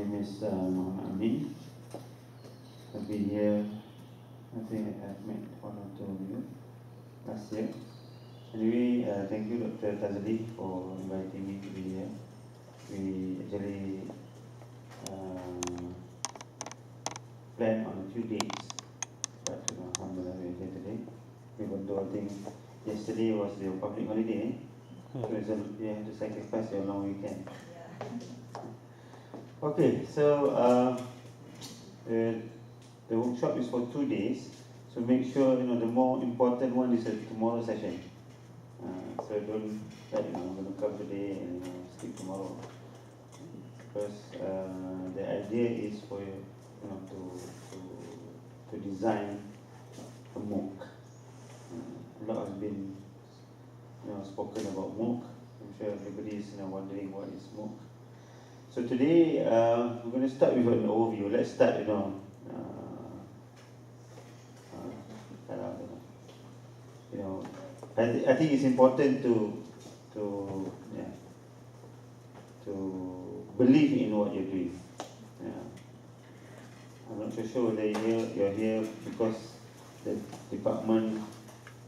name is Amin. I've been here, I think I've met one or two of you last year. Anyway, thank you Dr. Tazali for inviting me to be here. We actually planned on a few dates, but alhamdulillah we're here today. Even though I think yesterday was your public holiday, so you have to sacrifice your long weekend. Okay, so the workshop is for 2 days, so make sure the more important one is a tomorrow session. So don't like I'm going to come today and skip tomorrow, because the idea is for you, to design a MOOC. A lot has been spoken about MOOC. I'm sure everybody is wondering what is MOOC. So today we're going to start with an overview. Let's start, I think it's important to believe in what you're doing. I'm not so sure whether you're here because the department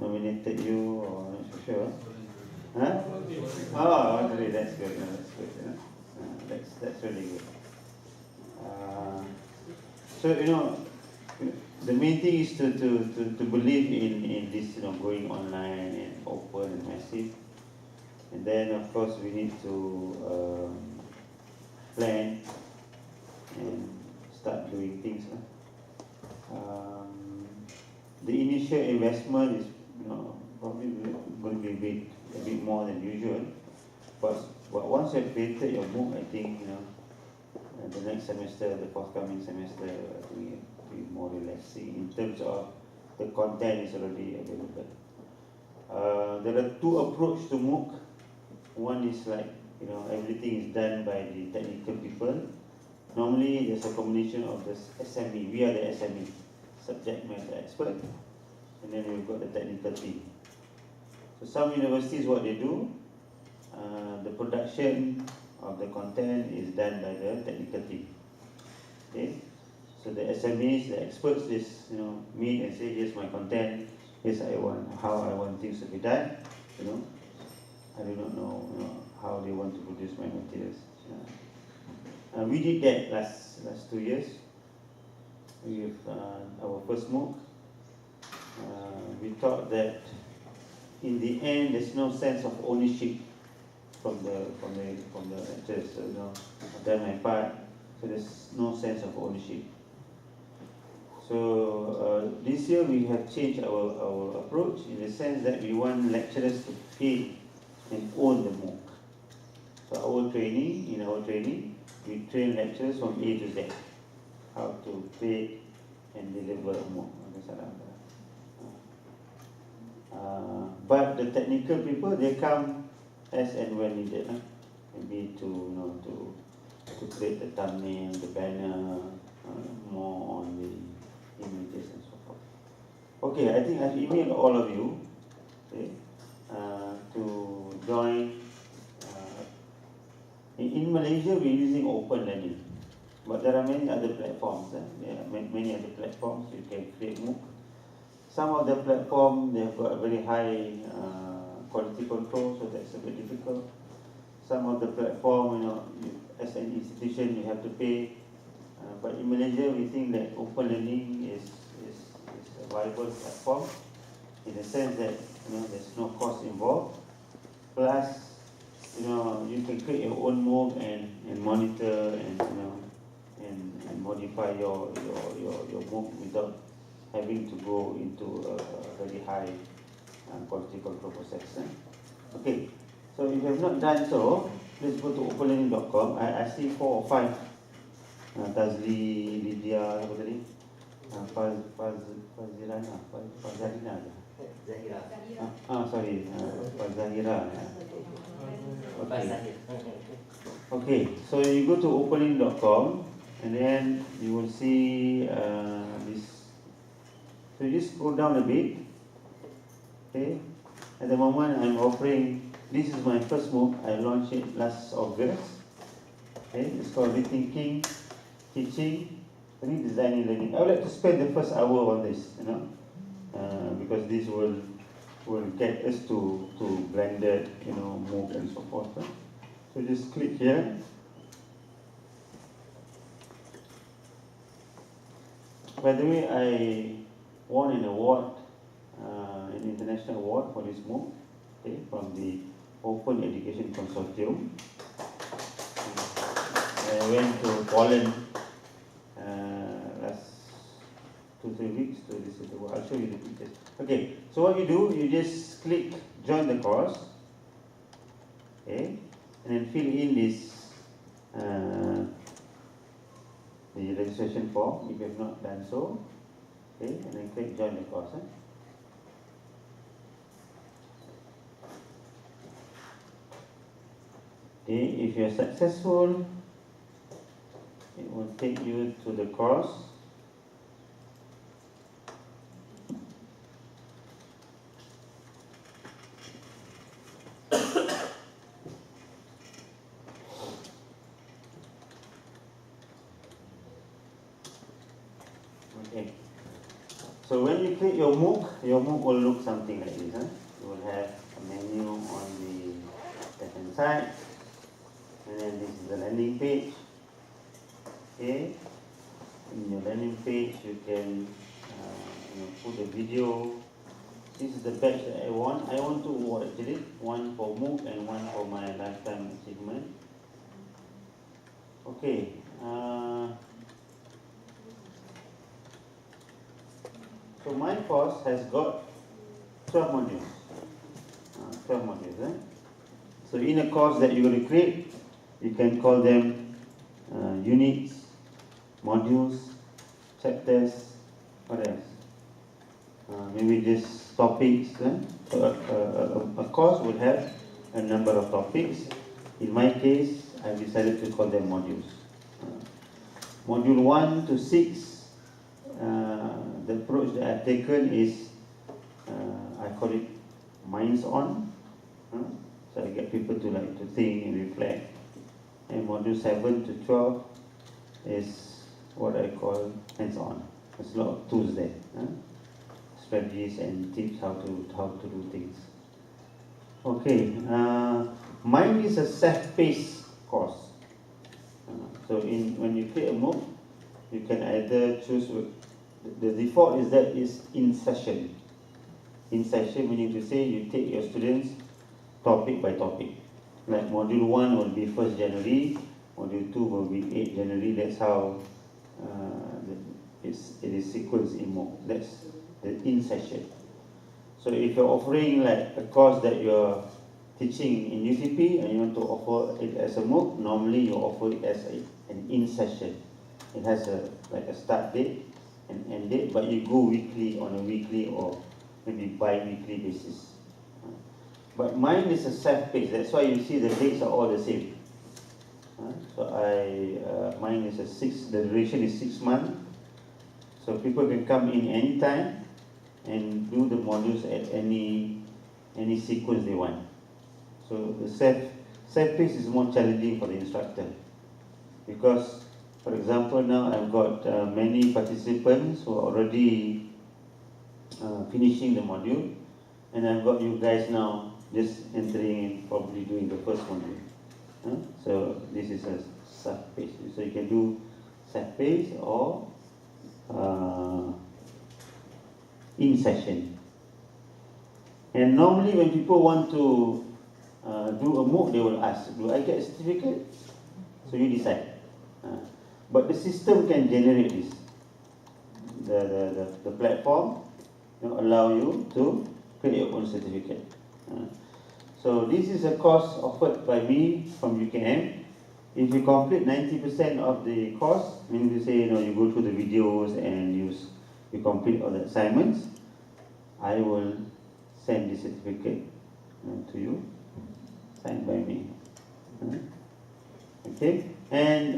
nominated you, or I'm not so sure. Huh? Oh, okay, that's good. That's good. That's really good. So the main thing is to believe in this going online and open and massive, and then of course we need to plan and start doing things. The initial investment is probably going to be a bit more than usual, but once you've created your MOOC, I think the next semester, the forthcoming semester, I think it will be more relaxing in terms of the content is already available. There are two approaches to MOOC. One is like everything is done by the technical people. Normally there's a combination of the SME. We are the SME, subject matter expert, and then we've got the technical team. So some universities, what they do, the production of the content is done by the technical team. Okay, so the SMEs, the experts, just meet and say, here's my content, here's how I want things to be done. I do not know how they want to produce my materials. We did that last 2 years with our first MOOC. We thought that in the end there's no sense of ownership from the lecturers. So I've done my part, so there's no sense of ownership. So this year we have changed our approach in the sense that we want lecturers to pay and own the MOOC. So in our training, we train lecturers from A to Z, how to create and deliver a MOOC. But the technical people, they come as and when needed. Maybe to create the thumbnail, the banner, more on the images and so forth. Okay, I think I've emailed all of you, okay, to join. In Malaysia, we're using open learning, but there are many other platforms. There are many other platforms you can create MOOC. Some of the platforms, they've got a very high quality control, so that's a bit difficult. Some of the platform, as an institution, you have to pay. But in Malaysia, we think that open learning is a viable platform in the sense that there's no cost involved. Plus, you can create your own MOOC and monitor and modify your MOOC without having to go into a very high quality control process. Okay, so if you have not done so, please go to openlearning.com. I see 4 or 5. Tazli, Lydia, apa tadi? Fazalina. Sorry, Fazahira. Okay, so you go to openlearning.com and then you will see this. So you just go down a bit. Okay, at the moment I'm offering, this is my first MOOC. I launched it last August. Okay, it's called Rethinking teaching, redesigning learning. I would like to spend the first hour on this, because this will get us to blended, MOOC and so forth. So just click here. By the way, I won an award, an international award for this MOOC, from the Open Education Consortium. I went to Poland last 2-3 weeks to this award. I'll show you the pictures. Okay, so what you do, you just click join the course, and then fill in this the registration form if you have not done so, and then click join the course. If you are successful, it will take you to the course. Okay. So when you click your MOOC will look something like this. You will have a menu on the left-hand side, and then this is the landing page. Okay. In your landing page, you can put a video. This is the batch that I want. I want to actually one for MOOC and one for my lifetime achievement. Okay. So my course has got 12 modules. 12 modules. So in a course that you're going to create, you can call them units, modules, chapters, what else? Maybe just topics. A course will have a number of topics. In my case, I decided to call them modules. Module 1 to 6. The approach that I've taken is, I call it minds on. So I get people to think and reflect. And module 7 to 12 is what I call hands on. There's a lot of tools there, strategies and tips how to do things. Okay, mine is a self-paced course. So when you create a MOOC, you can either choose. The default is that it's in session. In session meaning to say you take your students topic by topic. Like module 1 will be 1st January, module 2 will be 8th January. That's how it is sequenced in MOOC. That's the in session. So if you're offering like a course that you're teaching in UTP and you want to offer it as a MOOC, normally you offer it as an in session. It has a start date and end date, but you go weekly on a weekly or maybe bi-weekly basis. But mine is a self-paced. That's why you see the dates are all the same. So mine is the duration is 6 months. So people can come in anytime and do the modules at any sequence they want. So the self-paced is more challenging for the instructor, because, for example, now I've got many participants who are already finishing the module, and I've got you guys now just entering and probably doing the first module. So this is a self-paced. So you can do self-paced or in session. And normally when people want to do a MOOC, they will ask, do I get a certificate? So you decide. But the system can generate this. The platform allow you to create your own certificate. So this is a course offered by me from UKM. If you complete 90% of the course, meaning to say you go through the videos and you complete all the assignments, I will send the certificate to you, signed by me. Okay, and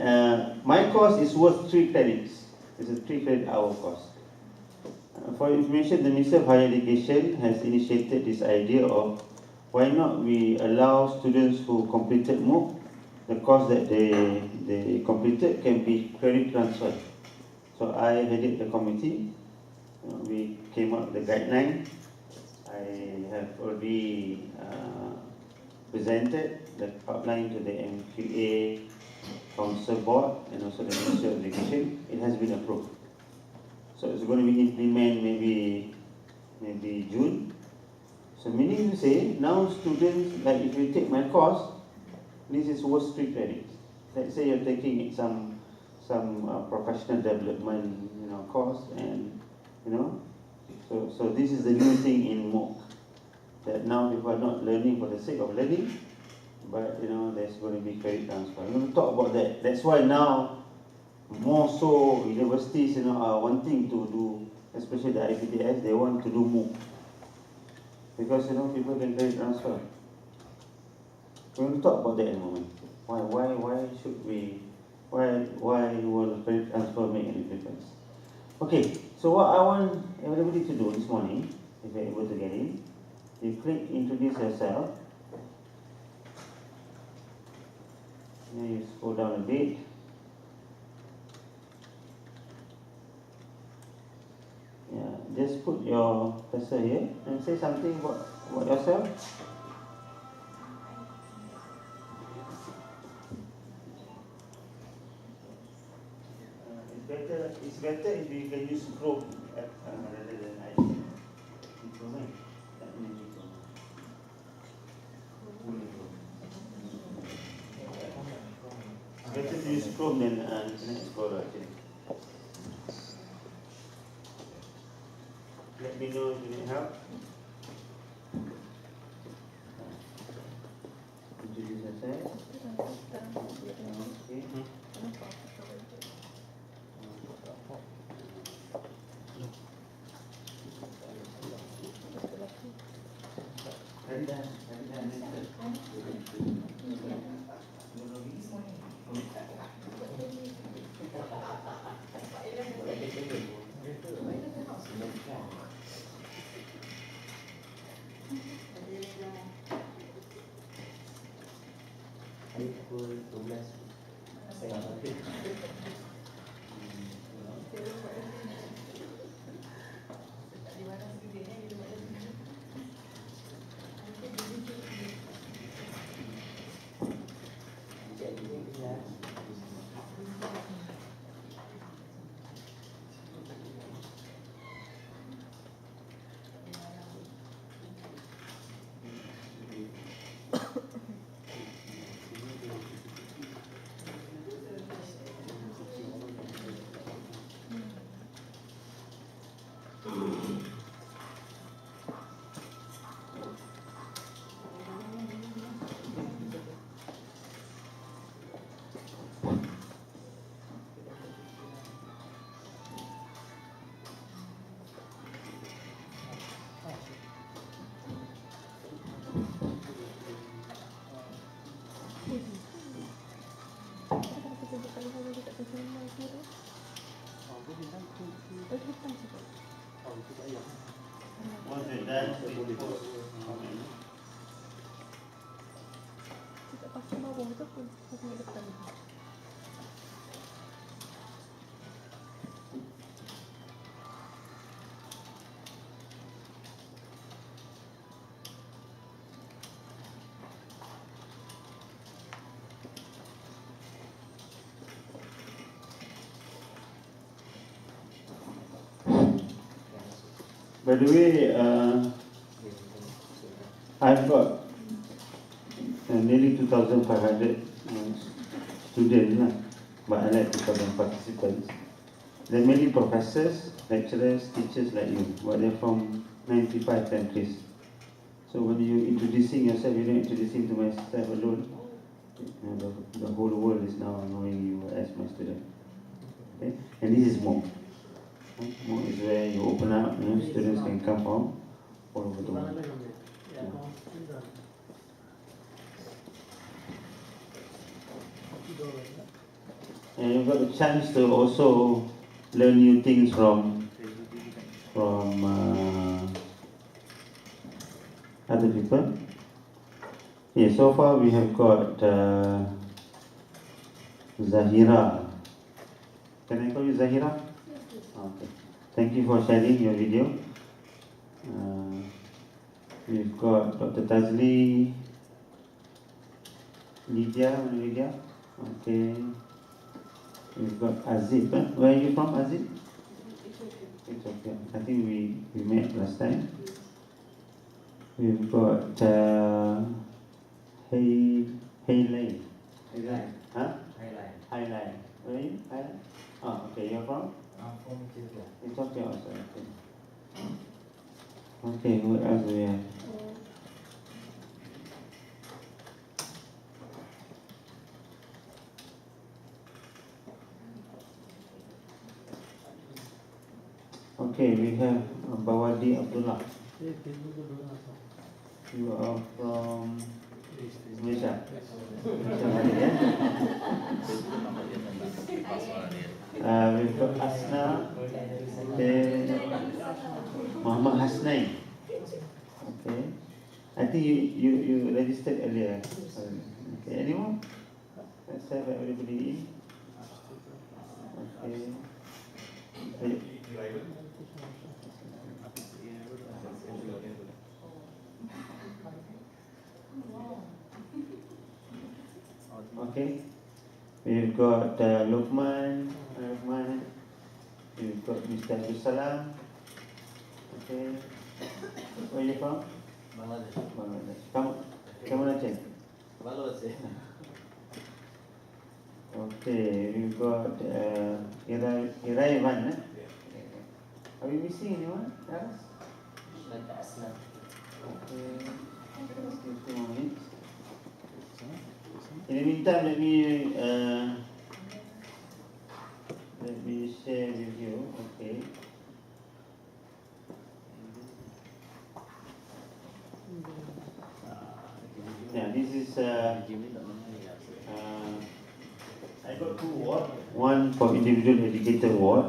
my course is worth 3 credits. It's a 3 credit hour course. For information, the Ministry of Higher Education has initiated this idea of why not we allow students who completed MOOC the course that they completed can be credit transferred. So I headed the committee. We came up with the guideline. I have already presented the outline to the MQA Council Board and also the Ministry of Education. It has been approved. So it's going to be implemented maybe June. So meaning to say, now students, like if you take my course, this is worth 3 credits. Let's say you're taking some professional development, course, and so this is the new thing in MOOC, that now people are not learning for the sake of learning, but there's going to be credit transfer. We're going to talk about that. That's why now more so universities are wanting to do, especially the IPTS, they want to do MOOC because people can credit transfer. We're going to talk about that in a moment. Why should we? Why will credit transfer make any difference? Okay, so what I want everybody to do this morning, if you're able to get in, you click introduce yourself. Then you scroll down a bit. Yeah, just put your cursor here and say something about yourself. It's better if you can use Chrome rather than iPhone. It's better to use Chrome than Internet Explorer actually. Let me know if you need help. Introduce yourself. Okay. Once you're done, please post comment. By the way, I've got nearly 2,500 students, but I like 2,000 participants. They're mainly professors, lecturers, teachers like you, but they're from 95 countries. So when you're introducing yourself, you're not introducing to myself alone. The whole world is now knowing you as my student. Okay? And this is MOOC. MOOC is where you open up, students can come from all over the world. And you've got a chance to also learn new things from other people. Yeah, so far we have got Zahira. Can I call you Zahira? Okay. Thank you for sharing your video. We've got Dr. Tazli, Lydia. Okay. We've got Azib. Where are you from, Azib? Ethiopia. I think we met last time. We've got Haylay. Huh? Highline. Where are you? Highline? Oh, okay. You're from? I'm from Ethiopia. Ethiopia also. Okay. Okay. What else do we have? Okay, we have Bawadi Abdullah. You are from Malaysia. We've got Asna, Muhammad Hasnain. Okay, I think you registered earlier. Okay, anyone? Let's have everybody in. Okay. Okay, we've got Luqman, we've got Mr. Abdul Salam. Okay, where are you from? Bangladesh. Kamu Aceh? Bangladesh. Okay, we've got Iraivan. Are we missing anyone else? Okay, let's give 2 more minutes. In the meantime, let me share with you. Okay. Yeah, this is I got 2 awards. One for individual educator award.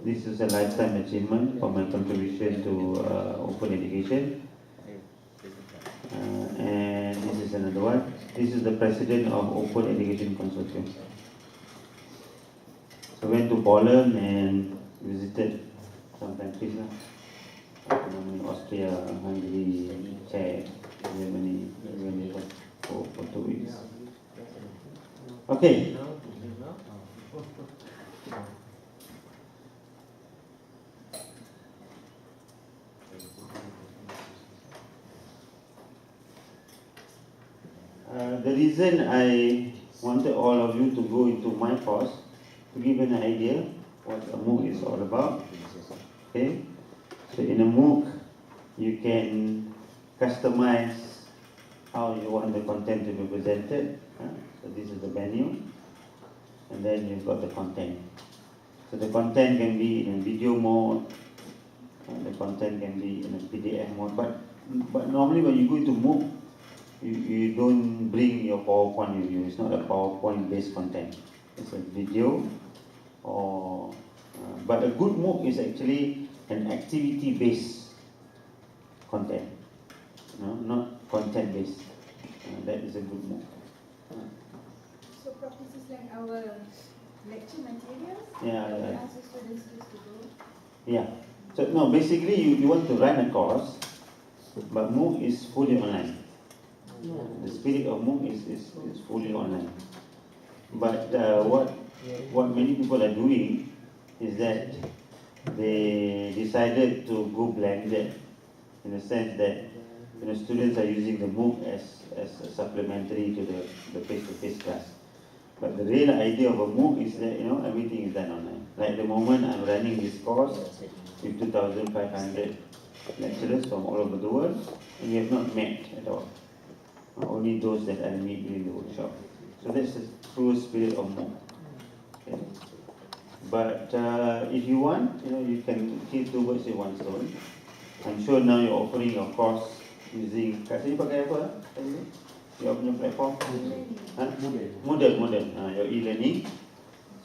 This is a lifetime achievement for my contribution to open education. And this is another one. This is the president of Open Education Consortium. So I went to Poland and visited some countries, Austria, Hungary, Czech, Germany, for 2 weeks. Okay. The reason I wanted all of you to go into my course, to give an idea what a MOOC is all about. Okay, so in a MOOC you can customize how you want the content to be presented. So this is the menu, and then you've got the content. So the content can be in video mode, the content can be in a PDF mode, but normally when you go into MOOC, you don't bring your PowerPoint with you. It's not a PowerPoint based content. It's a video but a good MOOC is actually an activity based content, not content based. That is a good MOOC. So Prof, this is like our lecture materials? Yeah. Ask the students to go? Yeah. So no, basically you want to run a course, but MOOC is fully online. The spirit of MOOC is fully online. But what many people are doing is that they decided to go blended, in the sense that students are using the MOOC as a supplementary to the face-to-face class. But the real idea of a MOOC is that everything is done online. Like the moment I'm running this course with 2,500 lecturers from all over the world, and we have not met at all. Only those that I meet during the workshop. So that's the true spirit of MOOC. Okay. But if you want, you can kill 2 birds with 1 stone. I'm sure now you're offering your course using, kat sini pakai apa? Your punya platform? Moodle. Your e-learning.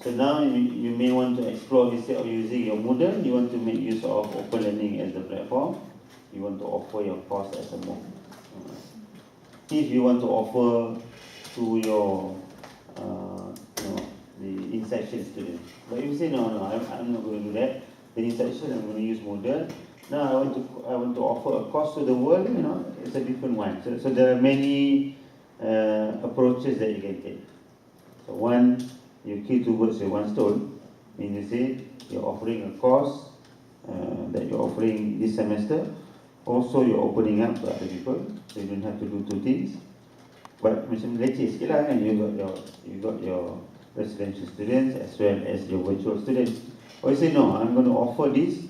So now you may want to explore, instead of using your Moodle, you want to make use of Open Learning as the platform. You want to offer your course as a MOOC. If you want to offer to your the in-session student. But if you say, no, I'm not going to do that, the in-session, I'm going to use Moodle. Now I want to offer a course to the world, it's a different one. So there are many approaches that you can take. So one, you kill two birds with one stone. Mean you say you're offering a course that you're offering this semester. Also, you're opening up to other people, so you don't have to do two things. But macam leceh sikit lah kan, you got your residential students as well as your virtual students. Or you say, no, I'm going to offer this.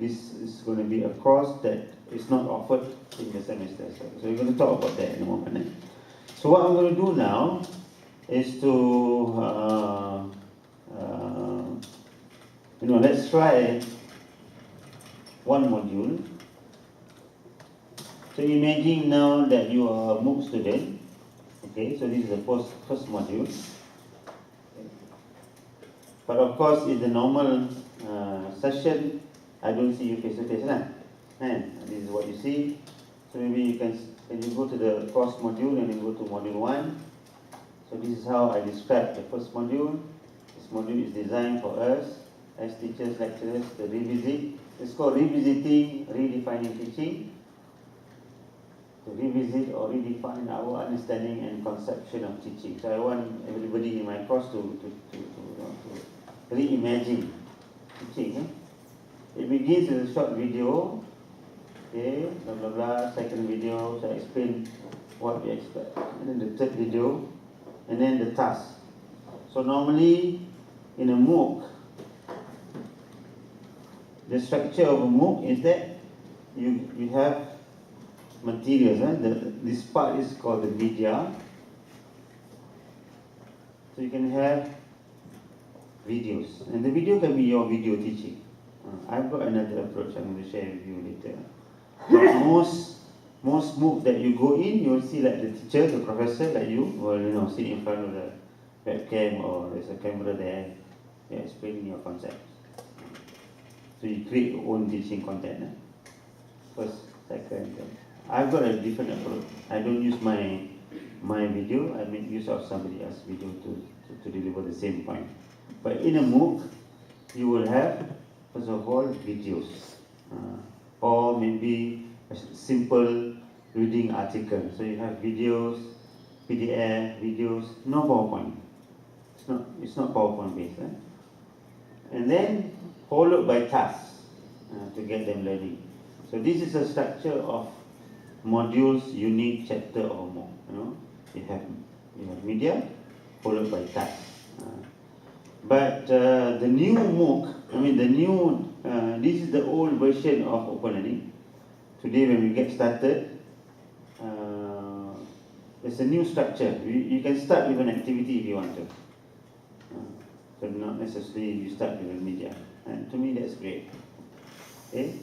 This is going to be a course that is not offered in the semester. So we're going to talk about that in a moment. So what I'm going to do now is to, let's try one module. So imagine now that you are a MOOC student. Okay, so this is the first module. But of course, in the normal session, I don't see you face to face, and this is what you see. So maybe you can go to the course module and then go to module 1. So this is how I describe the first module. This module is designed for us as teachers, lecturers to revisit. It's called Revisiting, Redefining Teaching. To revisit or redefine our understanding and conception of teaching. So I want everybody in my course to reimagine teaching. It begins with a short video, okay, blah blah blah. Second video, so I explain what we expect. And then the third video, and then the task. So normally in a MOOC, the structure of a MOOC is that you have materials. This part is called the media. So you can have videos, and the video can be your video teaching. I've got another approach I'm going to share with you later. But most MOOC that you go in, you will see like the teacher, the professor, like you, will sit in front of the webcam, or there's a camera there. You're explaining your concepts. So you create your own teaching content. First, second, third. I've got a different approach. I don't use my video. I make use of somebody else's video to deliver the same point. But in a MOOC, you will have, first of all, videos, or maybe a simple reading article. So you have videos, PDF, videos, no PowerPoint. It's not PowerPoint based. And then followed by tasks to get them learning. So this is a structure of modules, unique chapter or more. You have media followed by tasks. But the new MOOC, this is the old version of Open Learning. Today when we get started, there's a new structure. You can start with an activity if you want to. So not necessarily you start with a media. And to me that's great. Okay?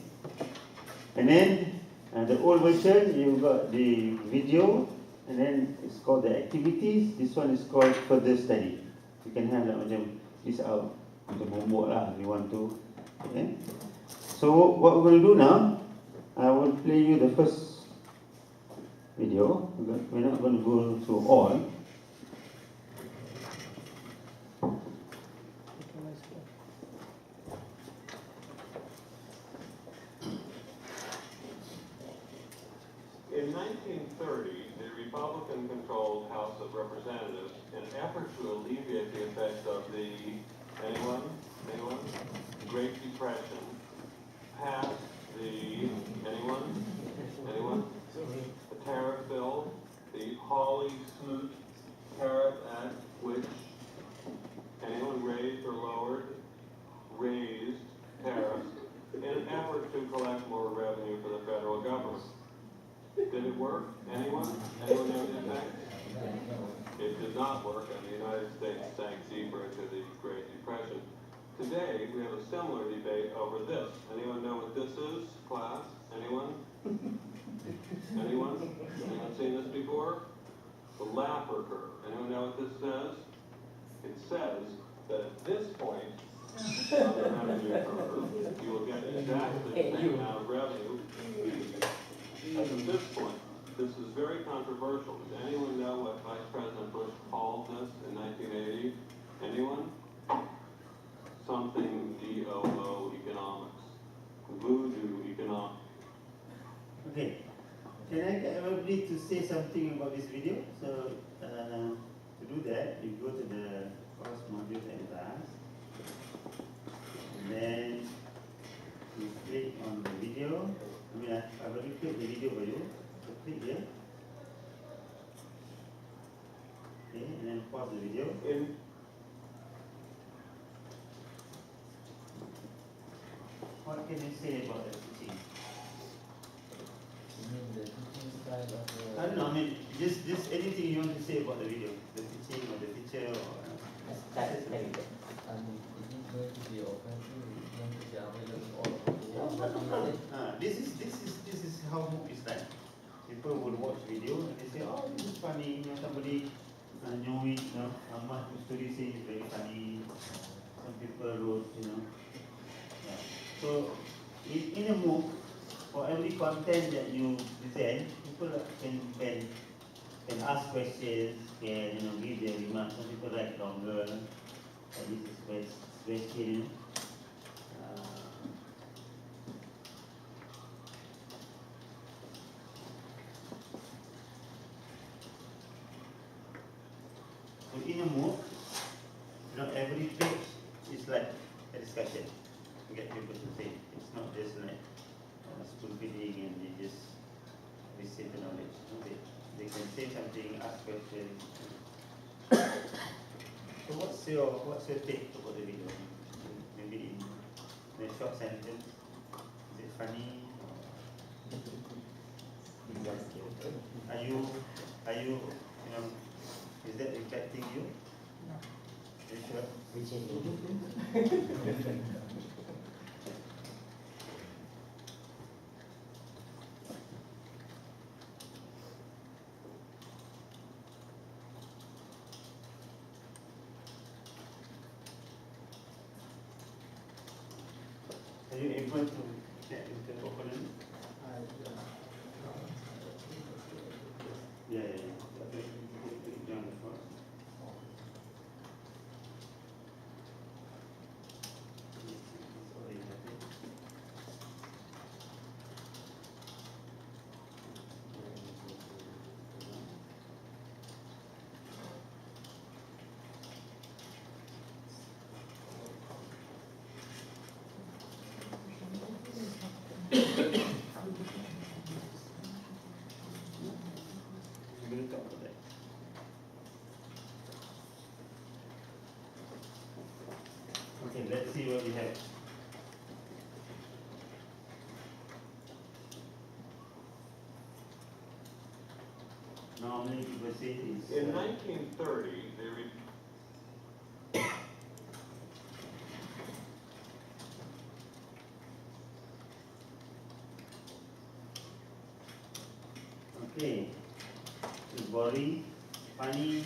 And then the old version, you've got the video, and then it's called the activities. This one is called further study. You can have like this out untuk homework lah if you want to. Okay? So what we're going to do now, I will play you the first video. We're not going to go through all. In 1930, the Republican-controlled House of Representatives, in an effort to alleviate the effects of the Great Depression, passed the tariff bill, the Hawley-Smoot Tariff Act, which raised tariffs in an effort to collect more revenue for the federal government. Did it work? Anyone? Anyone know the effect? It did not work, and the United States sank deeper into the Great Depression. Today, we have a similar debate over this. Anyone know what this is, class? Anyone? Anyone? Anyone seen this before? The Laffer curve. Anyone know what this says? It says that at this point on the revenue curve, you will get exactly the same amount of revenue as at this point. This is very controversial. Does anyone know what Vice President Bush called this in 1980? Anyone? to say something about this video. So to do that, you go to the course module and advanced, and then you click on the video. I mean, I've already clicked the video for you. So click here. Okay, and then pause the video. What can you say about the teaching? You mean the teaching style of the... I don't know, I mean, just anything you want to say about the video, the teaching or the teacher or... Is it going to be open to, is it going to be available all over the world? This is how MOOC is like. People would watch video and they say, oh, this is funny, you know, somebody knew it, you know, Ahmad story say it's very funny. Some people wrote, you know. Yeah. So in a MOOC, for every content that you present, people can ask questions, can give their remarks. Some people write longer. This is question. So in a MOOC, every page is like a discussion to get people to think. It's not just like spoon feeding and they just receive the knowledge. They can say something, ask questions. So what's your take about the video? Maybe in a short sentence. Is it funny? Are you is that impacting you? No. Are you sure? Are you able to get into the opponent? Yeah. Join the course. We'll talk about that. Okay, let's see what we have. Normally people say it's... In 1930, they Okay, it's boring, funny,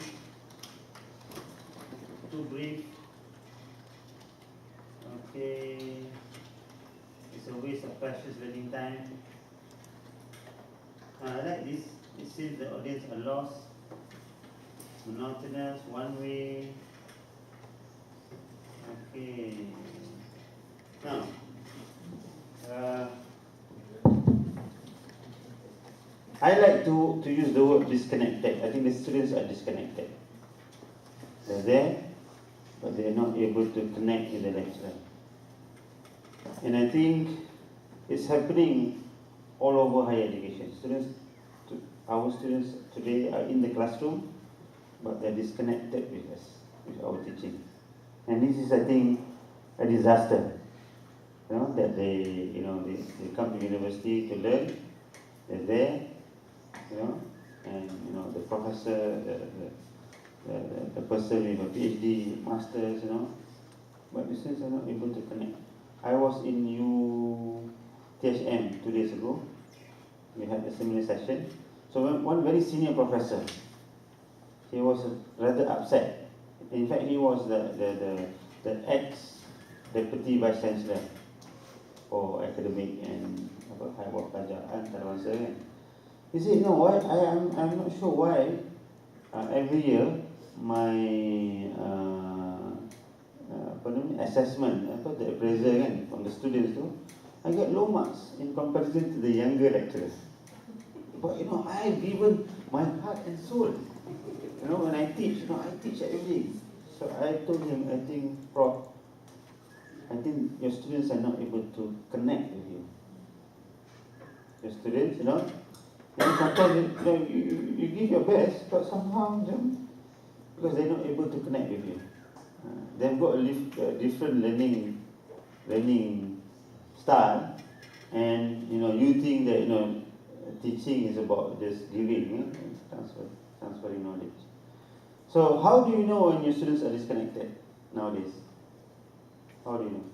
too brief. Okay, it's a waste of precious learning time. I like this. It says the audience are lost, monotonous, one way. Okay. Now, I like to use the word disconnected. I think the students are disconnected. They're there, but they're not able to connect with the lecturer. And I think it's happening all over higher education. Our students today are in the classroom, but they're disconnected with us, with our teaching. And this is, I think, a disaster. That they come to university to learn. They're there, and the professor, the person with a PhD, masters, but the students are not able to connect. I was in UTHM 2 days ago. We had a similar session. So one very senior professor, he was rather upset. In fact, he was the ex-deputy vice chancellor for academic and high work kerajaan. He said, no, why? I'm not sure why every year my assessment, the appraisal from the students I get low marks in comparison to the younger lecturers. but I've given my heart and soul. When I teach, I teach everything. So I told him, I think, Prof, I think your students are not able to connect with you. Your students, sometimes you give your best, but somehow, because they're not able to connect with you. They've got a different learning style, and you think that teaching is about just giving, transferring knowledge. So how do you know when your students are disconnected nowadays? How do you know?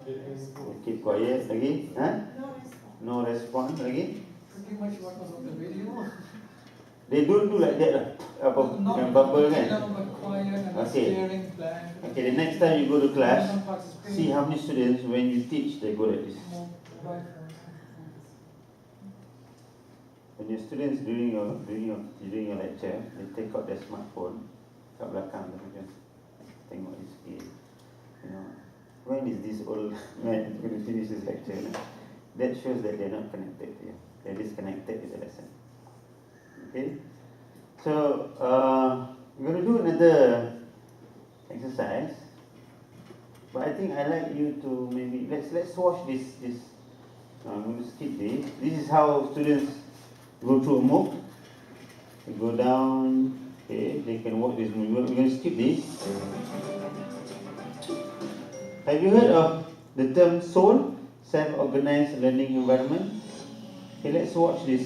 They keep quiet lagi, huh? No response lagi. Pretty much what was on the video. They don't do like that lah. Yang bubble kan? But quiet and Okay. staring blank. Okay, the next time you go to class, Not participating. see how many students when you teach they go like this. When your students during your lecture, they take out their smartphone kat belakang tu macam tengok display. When is this old man going to finish this lecture? That shows that they're not connected to you. They're disconnected with the lesson. Okay? So, we're going to do another exercise. But I think I like you to maybe, let's watch this. I'm going to skip this. This is how students go through a MOOC. They go down, okay, they can watch this movie. We're going to skip this. Have you heard of the term SOUL, self-organized learning environment? Okay, let's watch this.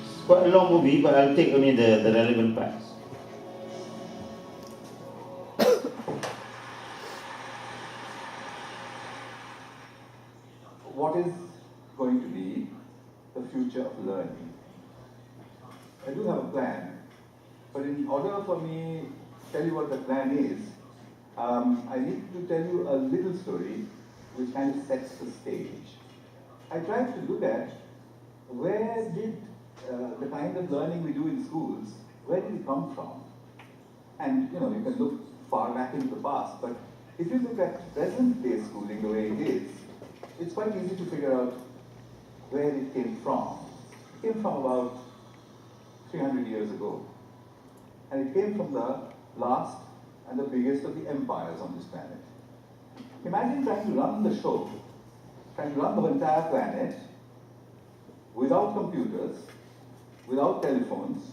It's quite a long movie, but I'll take only the relevant parts. What is going to be the future of learning? I do have a plan, but in order for me to tell you what the plan is, I need to tell you a little story which kind of sets the stage. I tried to look at where did the kind of learning we do in schools, where did it come from? And you can look far back into the past, but if you look at present day schooling the way it is, it's quite easy to figure out where it came from. It came from about 300 years ago. And it came from the last and the biggest of the empires on this planet. Imagine trying to run the show, trying to run the entire planet without computers, without telephones,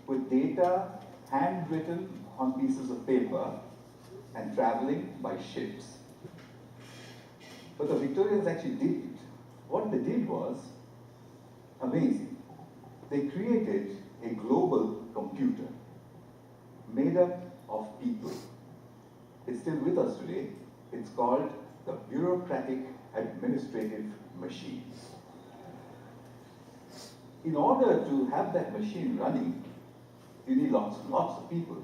with data handwritten on pieces of paper and traveling by ships. But the Victorians actually did it. What they did was amazing. They created a global computer made up of people. It's still with us today. It's called the bureaucratic administrative machine. In order to have that machine running, you need lots and lots of people.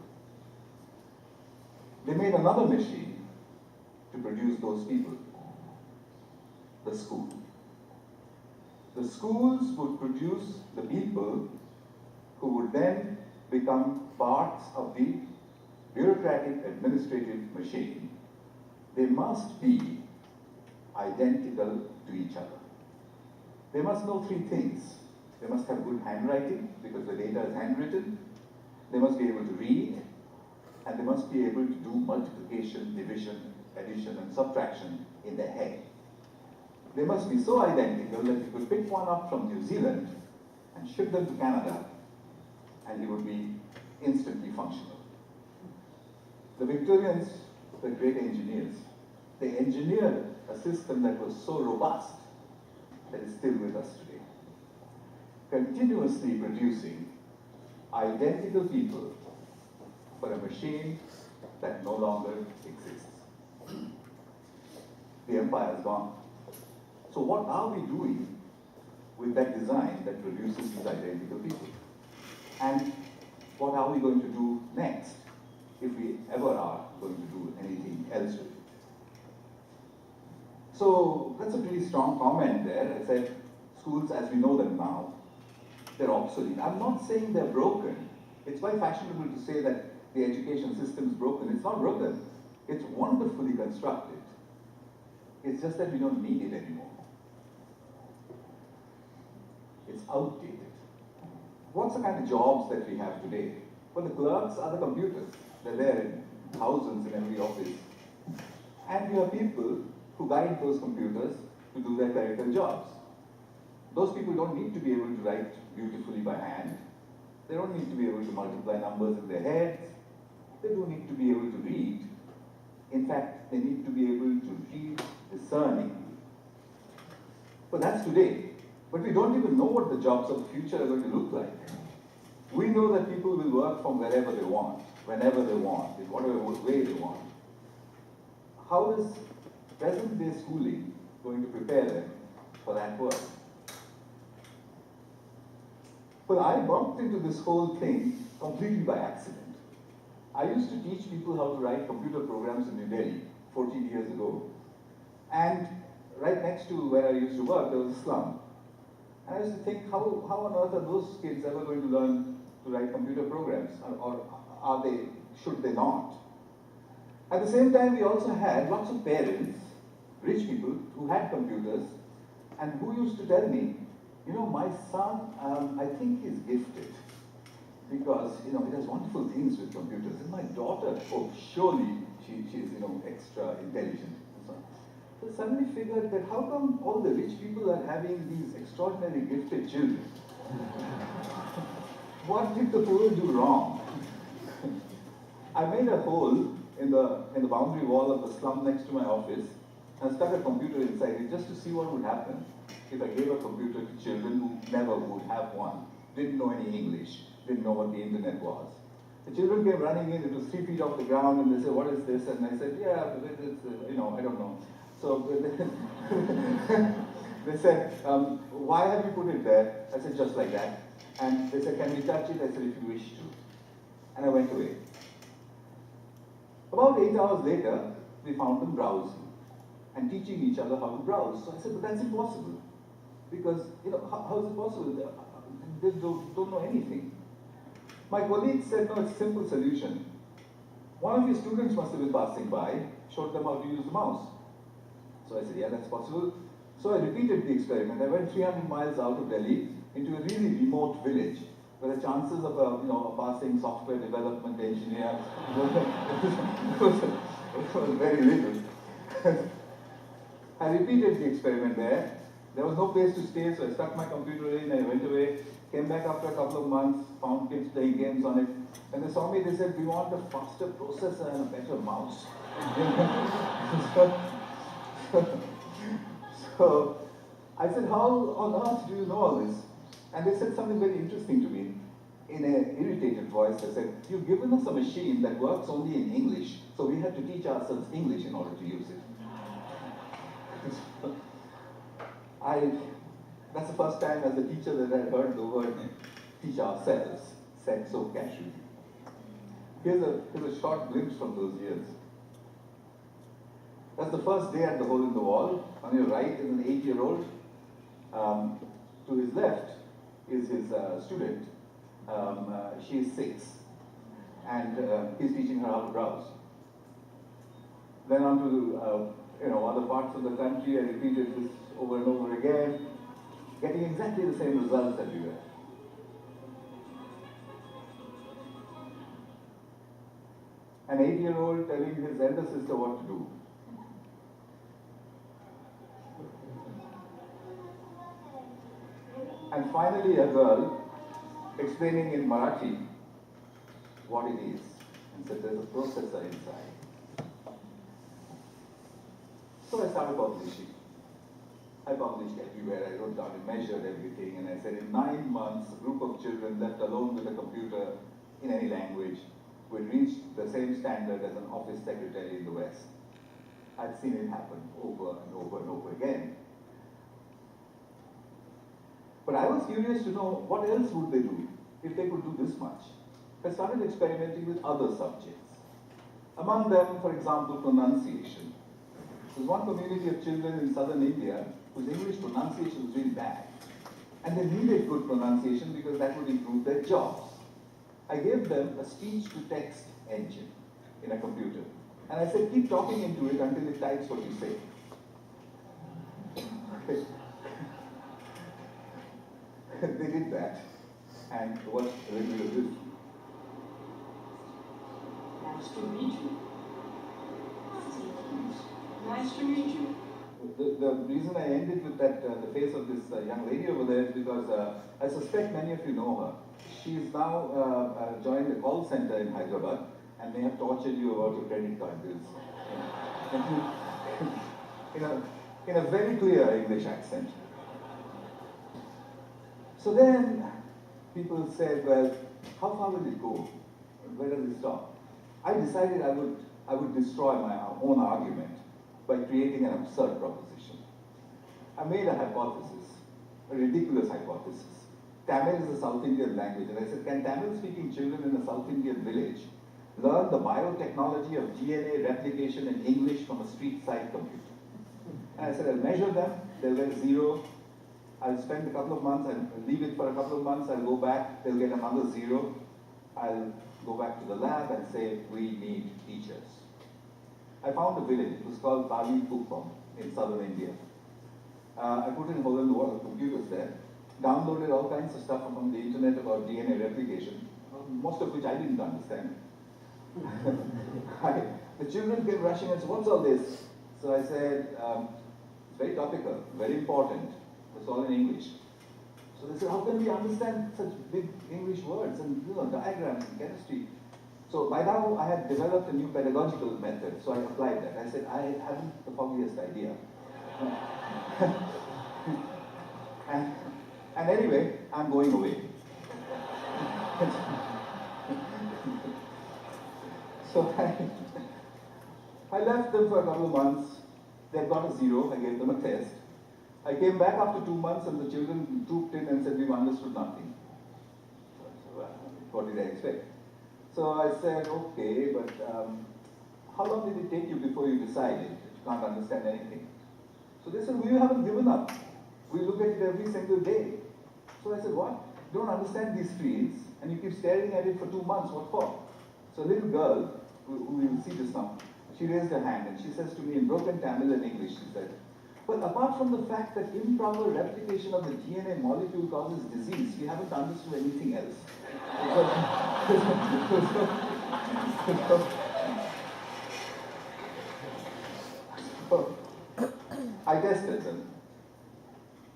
They made another machine to produce those people. The school. The schools would produce the people who would then become parts of the bureaucratic administrative machine. They must be identical to each other. They must know three things. They must have good handwriting because the data is handwritten. They must be able to read, and they must be able to do multiplication, division, addition, and subtraction in their head. They must be so identical that you could pick one up from New Zealand and ship them to Canada, and it would be instantly functional. The Victorians were great engineers. They engineered a system that was so robust that is still with us today, continuously producing identical people for a machine that no longer exists. The empire is gone. So what are we doing with that design that produces these identical people? And what are we going to do next, if we ever are going to do anything else with it? So that's a pretty strong comment there. I said, schools as we know them now, they're obsolete. I'm not saying they're broken. It's quite fashionable to say that the education system is broken. It's not broken. It's wonderfully constructed. It's just that we don't need it anymore. It's outdated. What's the kind of jobs that we have today? Well, the clerks are the computers. They're there in thousands in every office. And we have people who guide those computers to do their clerical jobs. Those people don't need to be able to write beautifully by hand. They don't need to be able to multiply numbers in their heads. They do need to be able to read. In fact, they need to be able to read discerning. But that's today. But we don't even know what the jobs of the future are going to look like. We know that people will work from wherever they want, whenever they want, in whatever way they want. How is present-day schooling going to prepare them for that work? Well, I bumped into this whole thing completely by accident. I used to teach people how to write computer programs in New Delhi 14 years ago. And right next to where I used to work, there was a slum. And I used to think, how on earth are those kids ever going to learn to write computer programs? Or are they, should they not? At the same time, we also had lots of parents, rich people, who had computers, and who used to tell me, you know, my son, I think he's gifted, because, you know, he does wonderful things with computers. And my daughter, oh, surely she's, you know, extra intelligent. And so on. So I suddenly figured that how come all the rich people are having these extraordinarily gifted children? What did the poor do wrong? I made a hole in the boundary wall of the slum next to my office and stuck a computer inside it just to see what would happen if I gave a computer to children who never would have one, didn't know any English, didn't know what the internet was. The children came running in, it was 3 feet off the ground, and they said, what is this? And I said, yeah, it's, you know, I don't know. So they said, why have you put it there? I said, just like that. And they said, can we touch it? I said, if you wish to. And I went away. About 8 hours later, we found them browsing and teaching each other how to browse. So I said, but that's impossible. Because, you know, how is it possible? They don't know anything. My colleague said, no, it's a simple solution. One of your students must have been passing by, showed them how to use the mouse. So I said, yeah, that's possible. So I repeated the experiment. I went 300 miles out of Delhi into a really remote village where the chances of a, you know, a passing software development engineer was very little. I repeated the experiment there. There was no place to stay, so I stuck my computer in, I went away, came back after a couple of months, found kids playing games on it. When they saw me, they said, we want a faster processor and a better mouse. So I said, how on earth do you know all this? And they said something very interesting to me. In an irritated voice, they said, you've given us a machine that works only in English, so we have to teach ourselves English in order to use it. That's the first time as a teacher that I heard the word teach ourselves said so casually. Here's a short glimpse from those years. That's the first day at the hole in the wall. On your right is an 8-year-old. To his left is his student. She is 6. And he's teaching her how to browse. Then on to other parts of the country, I repeated this over and over again, getting exactly the same results everywhere. An 8-year-old telling his elder sister what to do. And finally a girl explaining in Marathi what it is, and said there's a processor inside. So I started publishing. I published everywhere, I wrote down and measured everything, and I said in 9 months, a group of children left alone with a computer in any language would reach the same standard as an office secretary in the West. I'd seen it happen over and over and over again. But I was curious to know what else would they do if they could do this much. I started experimenting with other subjects. Among them, for example, pronunciation. There's one community of children in southern India whose English pronunciation was really bad. And they needed good pronunciation because that would improve their jobs. I gave them a speech-to-text engine in a computer. And I said, keep talking into it until it types what you say. they did that, and what really did. Nice to meet you. Nice to meet you. The reason I ended with that, the face of this young lady over there is because I suspect many of you know her. She's now joined the call center in Hyderabad, and they have tortured you about your credit card bills. in a very clear English accent. So then people said, well, how far will it go? Where does it stop? I decided I would destroy my own argument by creating an absurd proposition. I made a hypothesis, a ridiculous hypothesis. Tamil is a South Indian language, and I said, can Tamil-speaking children in a South Indian village learn the biotechnology of DNA replication in English from a street-side computer? And I said, I'll measure them, they'll get 0. I'll spend a couple of months, I'll leave it for a couple of months, I'll go back, they'll get another 0. I'll go back to the lab and say, we need teachers. I found a village, it was called Talipukam in southern India. I put in hole in the wall computers there, downloaded all kinds of stuff from the internet about DNA replication, most of which I didn't understand. The children came rushing and said, what's all this? So I said, it's very topical, very important. It's all in English. So they said, how can we understand such big English words and diagrams and chemistry? So by now I had developed a new pedagogical method, so I applied that. I said, I haven't the foggiest idea. and anyway, I'm going away. So I left them for a couple of months. They got a 0, I gave them a test. I came back after 2 months and the children trooped in and said, we've understood nothing. So I said, well, what did I expect? So I said, okay, but how long did it take you before you decided that you can't understand anything? So they said, we haven't given up. We look at it every single day. So I said, what? You don't understand these fields and you keep staring at it for 2 months, what for? So a little girl, who will see this now, she raised her hand and she says to me in broken Tamil and English, she said, well, apart from the fact that improper replication of the DNA molecule causes disease, we haven't understood anything else. So, I tested them.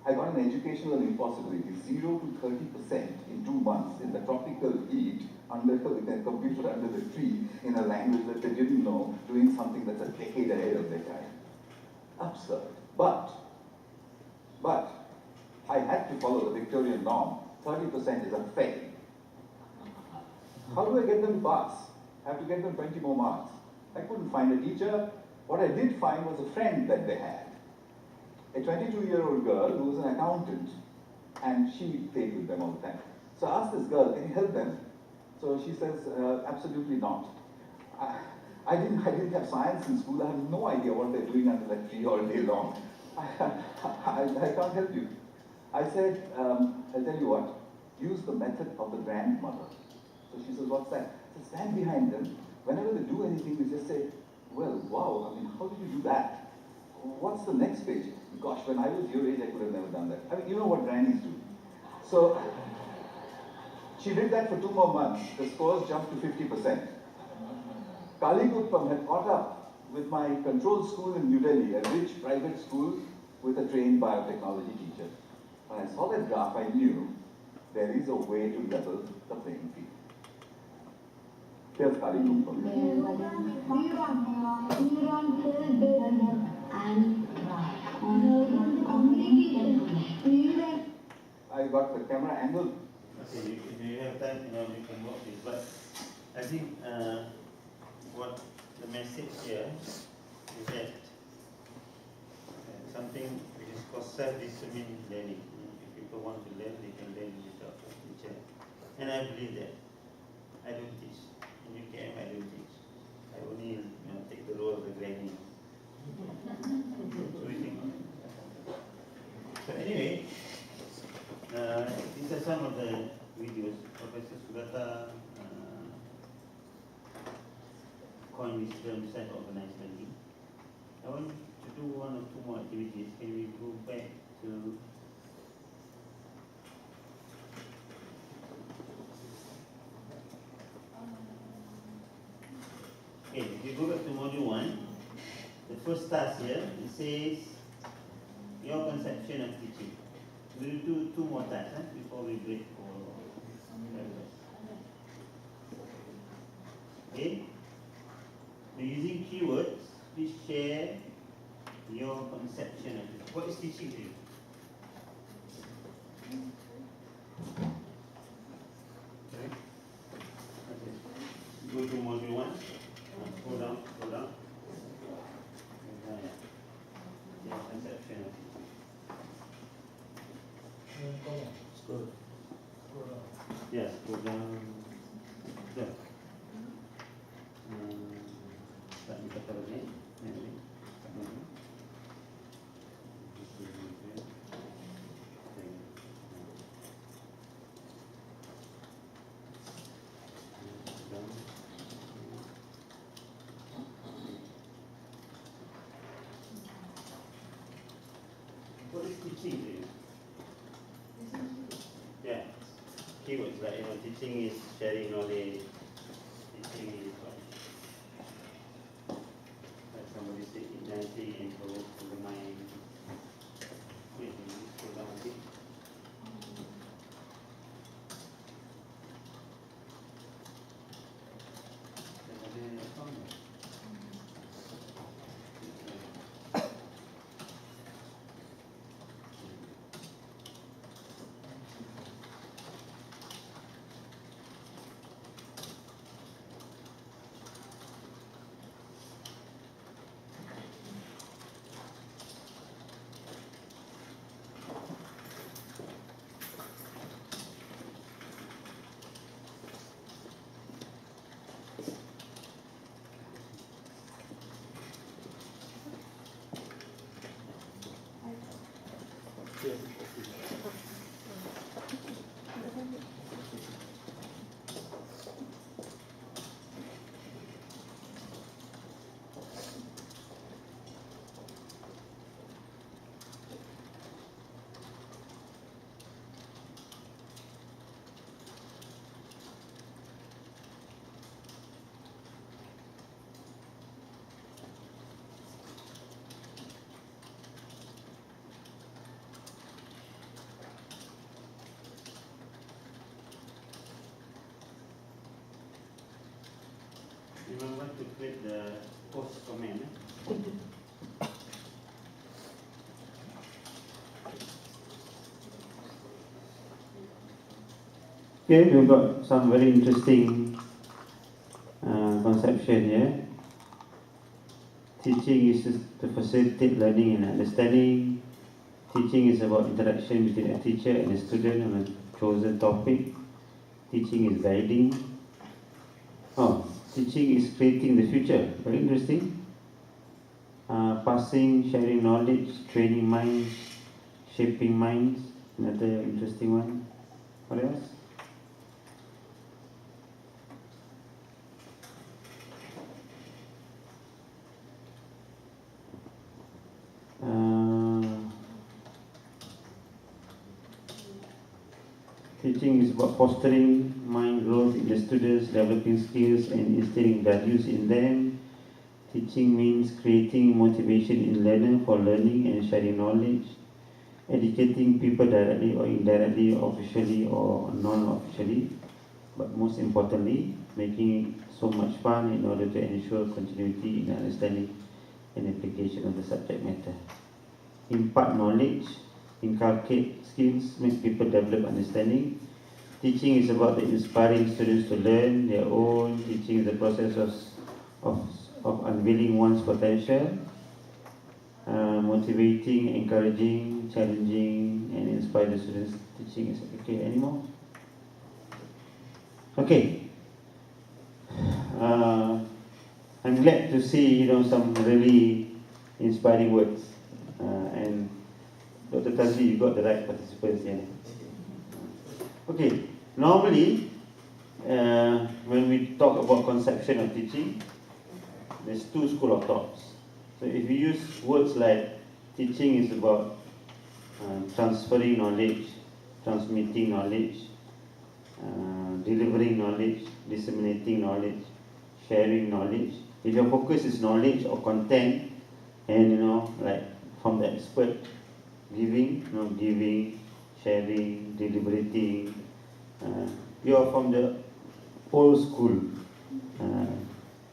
I got an educational impossibility, 0 to 30% in 2 months in the tropical heat under the computer under the tree in a language that they didn't know, doing something that's a decade ahead of their time. Absurd. But I had to follow the Victorian norm. 30% is a fail. How do I get them to pass? I have to get them 20 more marks. I couldn't find a teacher. What I did find was a friend that they had. A 22-year-old girl who was an accountant, and she stayed with them all the time. So I asked this girl, can you help them? So she says, absolutely not. I didn't have science in school. I have no idea what they're doing under that tree all day long. I can't help you. I said, I'll tell you what, use the method of the grandmother. So she says, what's that? I said, stand behind them. Whenever they do anything, you just say, well, wow, I mean, how did you do that? What's the next page? Gosh, when I was your age, I could have never done that. I mean, you know what grannies do. So she did that for 2 more months. The scores jumped to 50%. Kaligutpam had caught up with my control school in New Delhi, a rich private school with a trained biotechnology teacher. When I saw that graph, I knew there is a way to level the playing field. Here's Kaligutpam. I got the camera angle. Okay, if you have time, you can watch this. But I think what the message here is that something which is called self-determined learning. If people want to learn, they can learn without a teacher. And I believe that. I don't teach. In UKM, I don't teach. I only take the role of the granny. So we think. So anyway, these are some of the videos. Professor Sugata coined this term self-organized learning. I want to do 1 or 2 more activities. Can we go back 2. Okay, if you go back to module 1, the first task here, it says your conception of teaching. We'll do two more tasks before we break for breakfast. Okay? We're using keywords. Please share your conception of teaching. What is teaching to you? Okay. Go to module 1. Go down. Your conception of teaching. School. Yes, go down. There. Start with the color again. What is teaching to you? Yeah, keywords like teaching is sharing knowledge. Teaching is like somebody say igniting and provoke to the mind. Wait, scroll down a bit. Remember to click the post comment. Okay, we've got some very interesting conception here. Teaching is to facilitate learning and understanding. Teaching is about interaction between a teacher and a student on a chosen topic. Teaching is guiding. Teaching is creating the future. Very interesting. Passing, sharing knowledge, training minds, shaping minds. Another interesting one. What else? Teaching is about fostering mind growth in the students, developing skills and instilling values in them. Teaching means creating motivation in learner for learning and sharing knowledge. Educating people directly or indirectly, officially or non-officially. But most importantly, making it so much fun in order to ensure continuity in understanding and application of the subject matter. Impart knowledge, inculcate skills, make people develop understanding. Teaching is about the inspiring students to learn their own. Teaching is the process of unveiling one's potential. Motivating, encouraging, challenging, and inspire the students. Teaching is okay. Any more? Okay. I'm glad to see some really inspiring words. And Dr. Tazli, you got the right participants here. Okay. Normally, when we talk about conception of teaching, there's two schools of thoughts. So if we use words like teaching is about transferring knowledge, transmitting knowledge, delivering knowledge, disseminating knowledge, sharing knowledge. If your focus is knowledge or content, and like from the expert, giving, giving, sharing, deliberating, you are from the old school.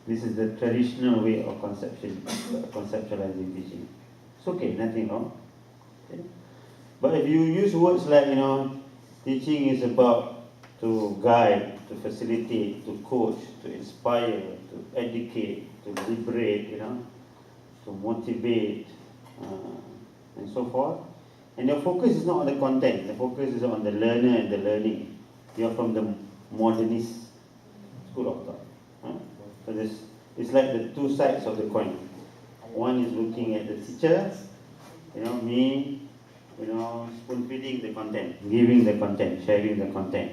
This is the traditional way of conceptualizing teaching. It's okay, nothing wrong. Okay? But if you use words like, teaching is about to guide, to facilitate, to coach, to inspire, to educate, to liberate, to motivate, and so forth. And your focus is not on the content, the focus is on the learner and the learning. You are from the modernist school of thought. So it's like the two sides of the coin. One is looking at the teacher, me, spoon feeding the content, giving the content, sharing the content.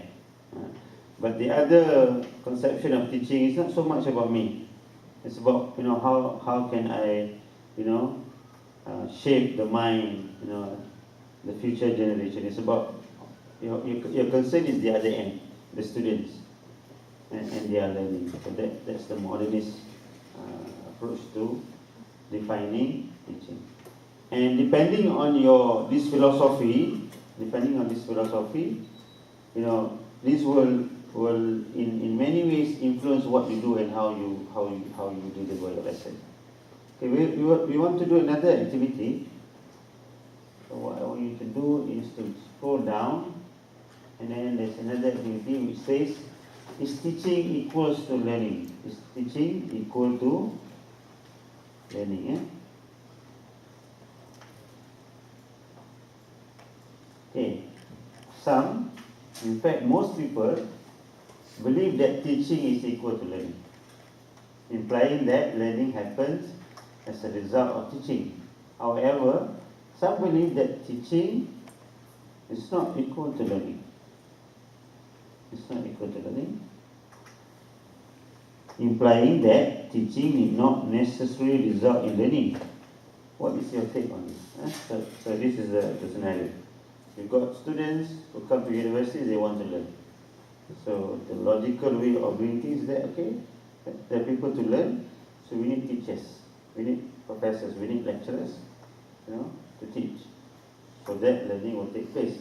But the other conception of teaching is not so much about me. It's about how can I shape the mind, the future generation. It's about your concern is the other end, the students, and their learning. So that's the modernist approach to defining teaching. And depending on this philosophy, this will in many ways influence what you do and how you deliver your lesson. Okay, we want to do another activity. So what I want you to do is to scroll down, and then there's another activity which says, is teaching equals to learning? Is teaching equal to learning? Okay. Some, in fact most people, believe that teaching is equal to learning, implying that learning happens as a result of teaching. However, some believe that teaching is not equal to learning. It's not equal to learning, implying that teaching need not necessarily result in learning. What is your take on this? So this is the scenario. You've got students who come to university, they want to learn. So the logical way of doing things is that, okay, there are people to learn, so we need teachers, we need professors, we need lecturers, to teach. So that learning will take place.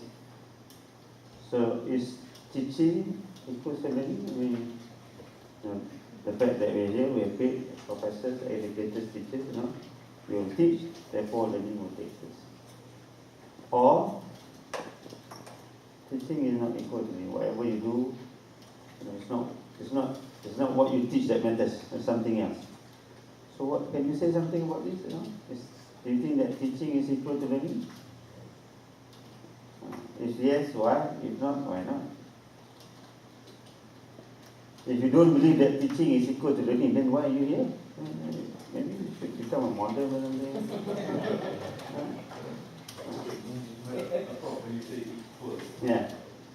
So is teaching equals to learning? I mean, the fact that we're here, we have paid professors, educators, teachers, we will teach, therefore learning will take place. Or teaching is not equal to learning. Whatever you do, it's not what you teach that matters, it's something else. So what can you say something about this? Do you think that teaching is equal to learning? If yes, why? If not, why not? If you don't believe that teaching is equal to learning, then why are you here? Maybe you should become a model or something. Prof, when you say equal, Yeah.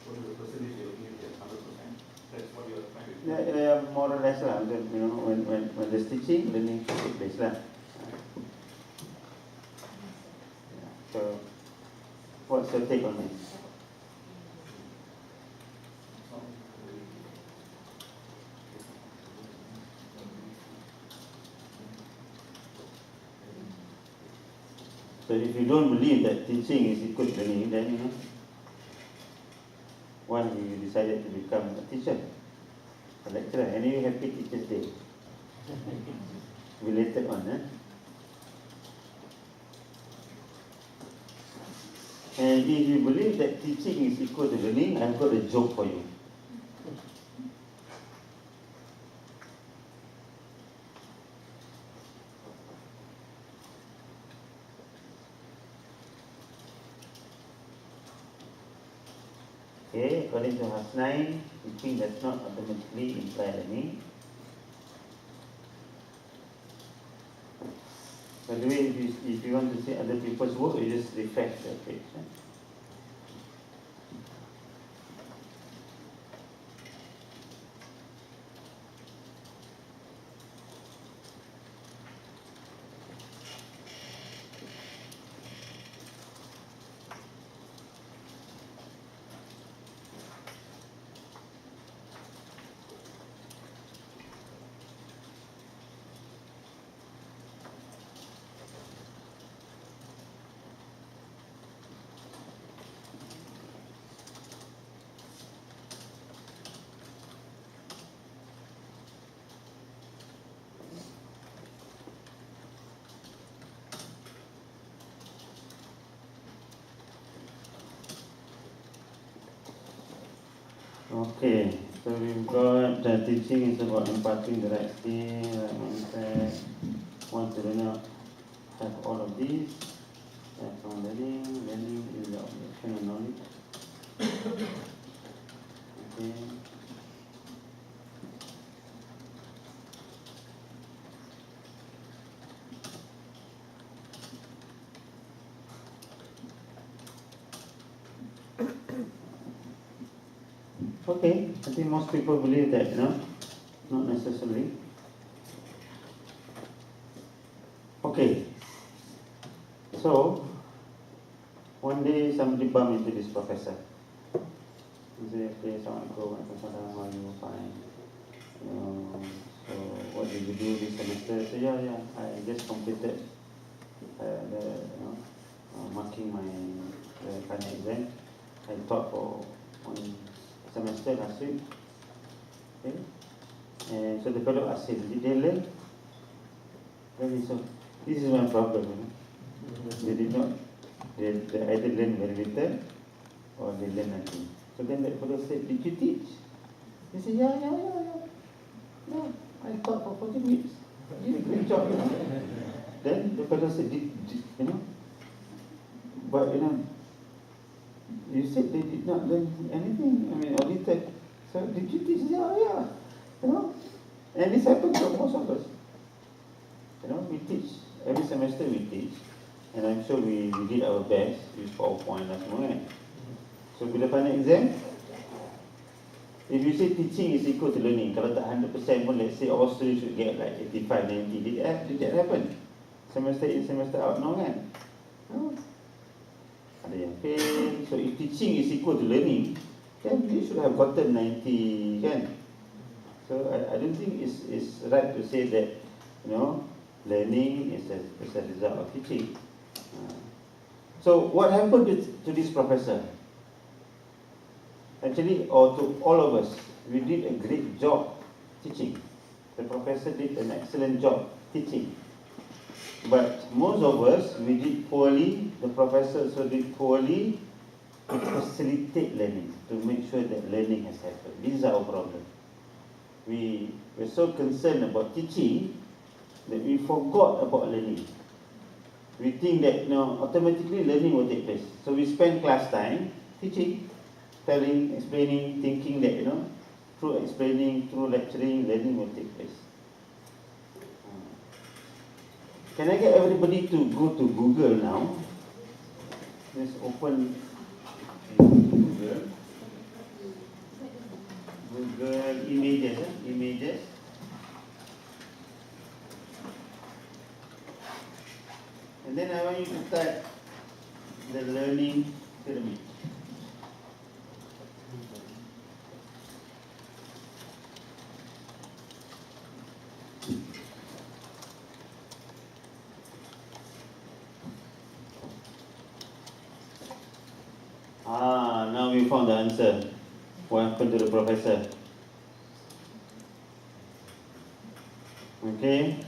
what is the percentage you're looking at? 100%? That's what you're trying to do. Yeah, more or less lah. When there's teaching, learning takes place lah. So, what's your take on this? So if you don't believe that teaching is equal to learning, then why have you decided to become a teacher, a lecturer? Anyway, happy Teachers Day. Related on, And if you believe that teaching is equal to learning, I've got a joke for you. Okay, according to Hasnain, teaching does not automatically imply learning. By the way, if you want to see other people's work, you just refresh the page. Okay, so we've got teaching is about imparting the right skill, right mindset. Want to learn have all of these. From learning is the obligation of knowledge. Okay. Okay, I think most people believe that, not necessarily. Okay, so one day somebody bumped into this professor. He said, okay, Assalamualaikum, how are you? Fine. So what did you do this semester? I said, yeah, I just completed marking my final exam. I taught for one semester last week. Okay. And so the fellow asked him, did they learn? Then he said, this is my problem. They did not, they either learn very little or they learn nothing. So then that fellow said, did you teach? He said, yeah. I taught for 40 minutes. You did a great job, Then the fellow said, but you said they did not learn anything. Or little. So did you teach? Yeah. And this happens to most of us. We teach. Every semester we teach. And I'm sure we did our best with PowerPoint dan semua kan. So bila final exam, if you say teaching is equal to learning, kalau tak 100% pun, let's say all students should get like 85, 90. Did that happen? Semester in, semester out, no kan? No. Ada yang fail. So if teaching is equal to learning, then you should have gotten 90 kan? So I don't think it's right to say that, learning is a result of teaching. So what happened to this professor? Actually, or to all of us, we did a great job teaching. The professor did an excellent job teaching. But most of us, we did poorly. The professor also did poorly to facilitate learning, to make sure that learning has happened. This is our problem. We're so concerned about teaching that we forgot about learning. We think that automatically learning will take place. So we spend class time teaching, telling, explaining, thinking that through explaining, through lecturing, learning will take place. Can I get everybody to go to Google now? Let's open Google images. And then I want you to type the learning pyramid. Now we found the answer. What happened to the professor? Okay.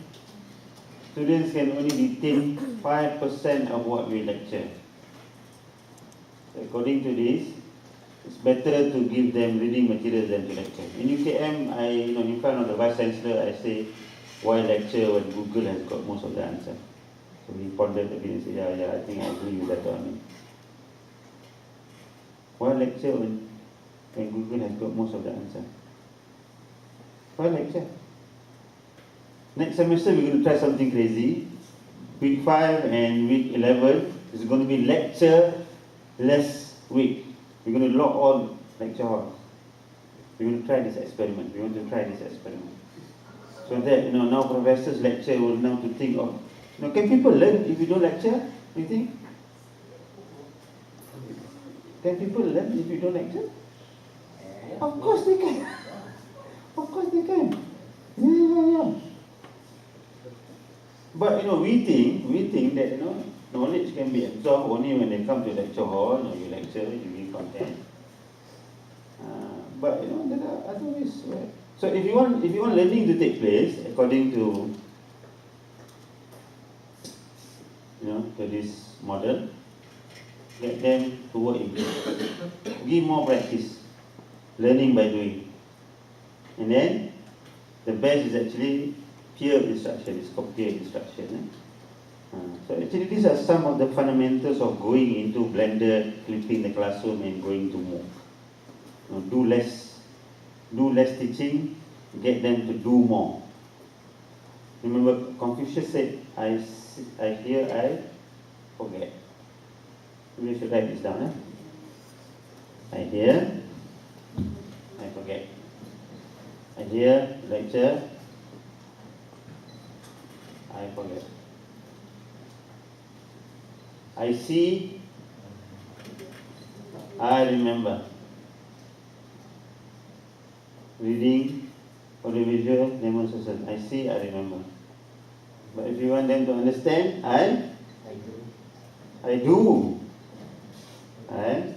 Students can only retain 5% of what we lecture. According to this, it's better to give them reading materials than to lecture. In UKM, in front of the Vice Chancellor, I say, why lecture when Google has got most of the answer? So he pondered a bit and said, yeah, I think I agree with that one. Why lecture when Google has got most of the answer? Why lecture? Next semester we're going to try something crazy. Week 5 and week 11 is going to be lecture-less week. We're going to lock all lecture halls. We're going to try this experiment. So that now professors lecture will now to think of, can people learn if you don't lecture? Do you think? Can people learn if you don't lecture? Of course they can. Yeah. But we think that knowledge can be absorbed only when they come to lecture hall. You lecture, you give content. But there are other ways. So if you want learning to take place according to to this model, get them to work in group. Give more practice. learning by doing. And then the best is actually peer instruction. It's called peer instruction. So actually these are some of the fundamentals of going into blended, flipping the classroom and going to MOOC. Do less teaching, get them to do more. Remember Confucius said, I hear, I forget. We should write this down. I hear, I forget. I hear lecture, I forget. I see, I remember. Reading, audiovisual, demonstration. I see, I remember. But if you want them to understand, I do. I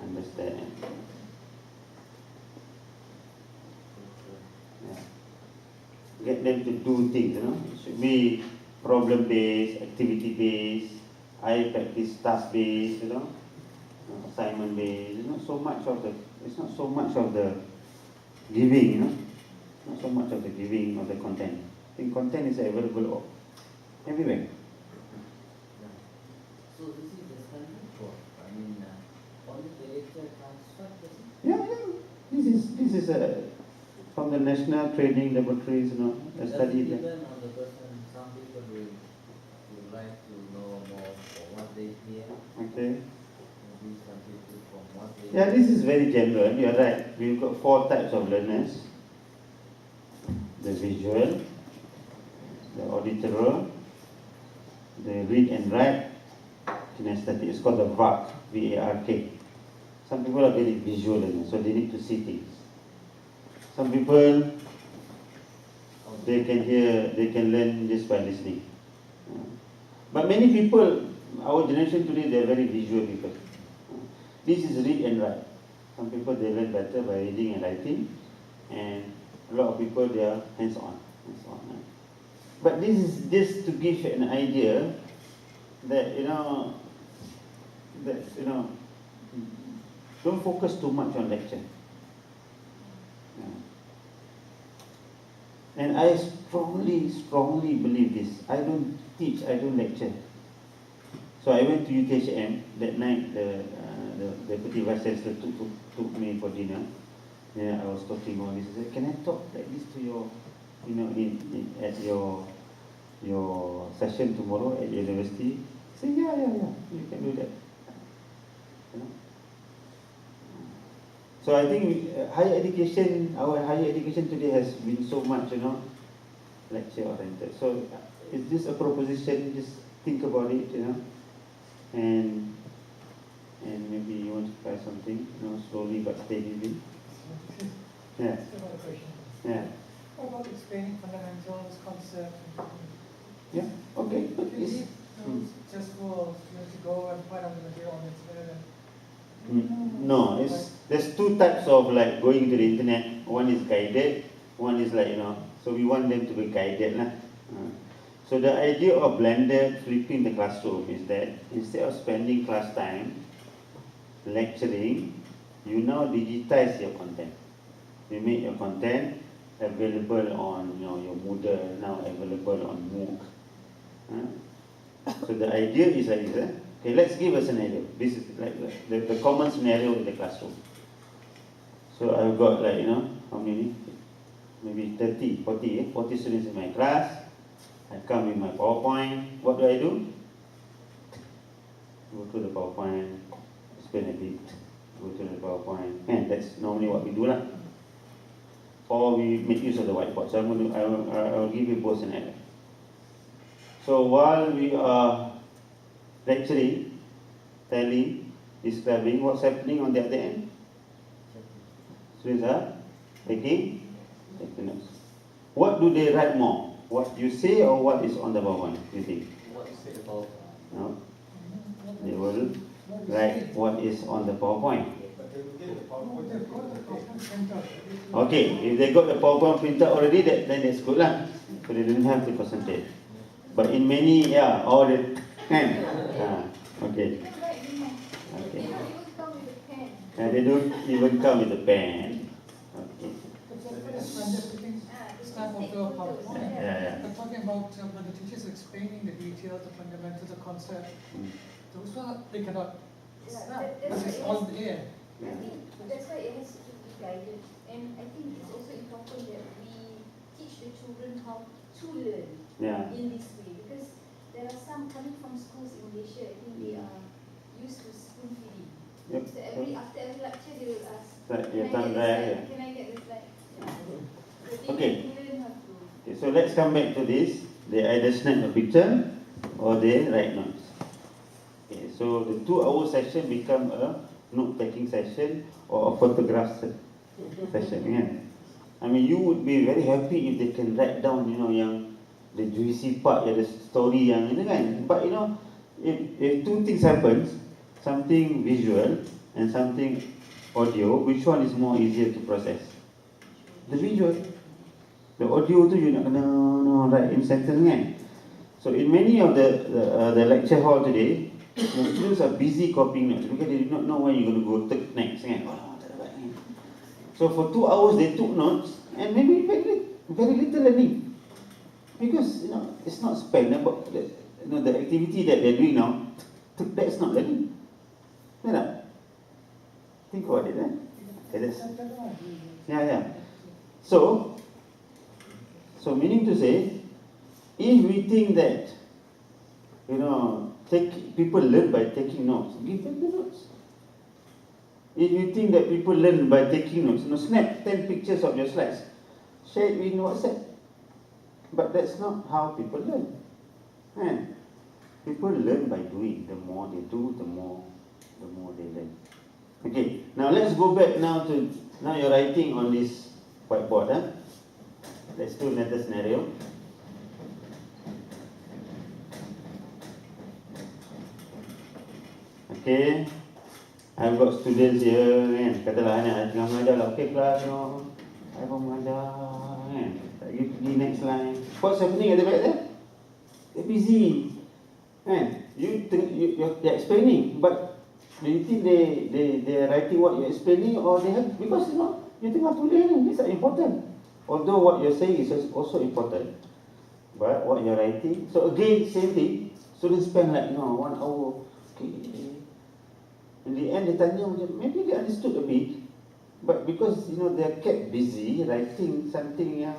understand. Yeah. Get them to do things, It should be problem-based, activity-based, I practice task-based, assignment-based. It's not so much of the giving, Not so much of the giving of the content. I think content is available everywhere. So this is the standard for, only the lecture transfer, Yeah. This is from the National Training Laboratories, a study that. Depend on the person. Some people will like to know more for what they hear. Okay. Maybe some people from what they Yeah, this is very general. You're right. We've got 4 types of learners: the visual, the auditory, the read and write, kinesthetic. It's called the VARK, V-A-R-K. Some people are very visual learners, so they need to see things. Some people, they can learn just by listening. But many people, our generation today, they're very visual people. This is read and write. Some people, they learn better by reading and writing, and a lot of people, they are hands-on. But this is just to give an idea that, don't focus too much on lecture. And I strongly believe this. I don't teach, I don't lecture. So I went to UTHM that night. The deputy vice chancellor took me for dinner. Then I was talking all this. I said, "Can I talk like this to your, at your session tomorrow at university?" I said, "Yeah, you can do that." So I think higher education, our higher education today has been so much, lecture oriented. So is this a proposition? Just think about it, and maybe you want to try something, slowly but steadily. Yeah. Still have a question. Yeah. What about explaining fundamentals, concepts? Yeah. Okay. But If you it's, leave those just for students to go and find out the material on the internet, no, there's 2 types of going to the internet. One is guided, one is so we want them to be guided. So the idea of blended flipping the classroom is that instead of spending class time lecturing, you now digitize your content. You make your content available on your Moodle, now available on MOOC. So the idea is like this. Okay, let's give a scenario. This is like the common scenario in the classroom. So I've got how many? Maybe 30, 40 students in my class. I come with my PowerPoint. What do? Go to the PowerPoint, spend a bit, go to the PowerPoint, and that's normally what we do lah. Or we make use of the whiteboard. So I will give you both scenarios. So while we are lecturing, telling, describing what's happening on the other end, students are taking notes. What do they write more? What you say or what is on the PowerPoint, you think? What is it about? No? They will write what is on the PowerPoint. Okay, if they got the PowerPoint printed already, then it's good lah. So they don't have to concentrate. But in many, all the okay. Okay. And they don't even come with a pen. Okay. But for the standard, I think it's time of the PowerPoint. Yeah. But talking about when the teachers explaining the details, the fundamentals, the concept, those are, they cannot snap, because it's all in the air. I think that's why it has to be guided. And I think it's also important that we teach the children how to learn in this way. Because there are some coming from schools in Malaysia, I think they are used to spoon feeding. Yep. So after every lecture they will ask, Like, can I get this slide? Can I get this slide? So they Okay. need to learn how to. Okay, so let's come back to this. They either snap a picture or they write notes. Okay, so the 2-hour session become a note-taking session or a photograph session. Yeah. I mean, you would be very happy if they can write down, yang the juicy part, the story yang ini kan. But if two things happens, something visual and something audio, which one is more easier to process? The visual. The audio tu you nak kena write in sentence kan. So in many of the lecture hall today, the students are busy copying notes because they do not know where you're going to go next kan. So for 2 hours they took notes and maybe very little learning because it's not spent about the activity that they're doing now. That's not learning. Right? Think about it. Yeah. So meaning to say, if we think that people learn by taking notes, give them the notes. If you think that people learn by taking notes, snap 10 pictures of your slides, share it in WhatsApp. But that's not how people learn. And people learn by doing. The more they do, the more they learn. Okay, now let's go back now you're writing on this whiteboard. Let's do another scenario. Okay, I've got students here kan. Katalah anak tengah mengajar lah. Okay kelas I pun mengajar kan. Tak pergi next line. What's happening at the back there? They're busy kan. You're explaining, but do you think they're writing what you're explaining or they have, because you tengah tulis ni, these are important. Although what you're saying is also important, but what you're writing, so again same thing. Students spend like 1 hour. Okay. In the end, they tanya, maybe they understood a bit, but because they're kept busy writing something yang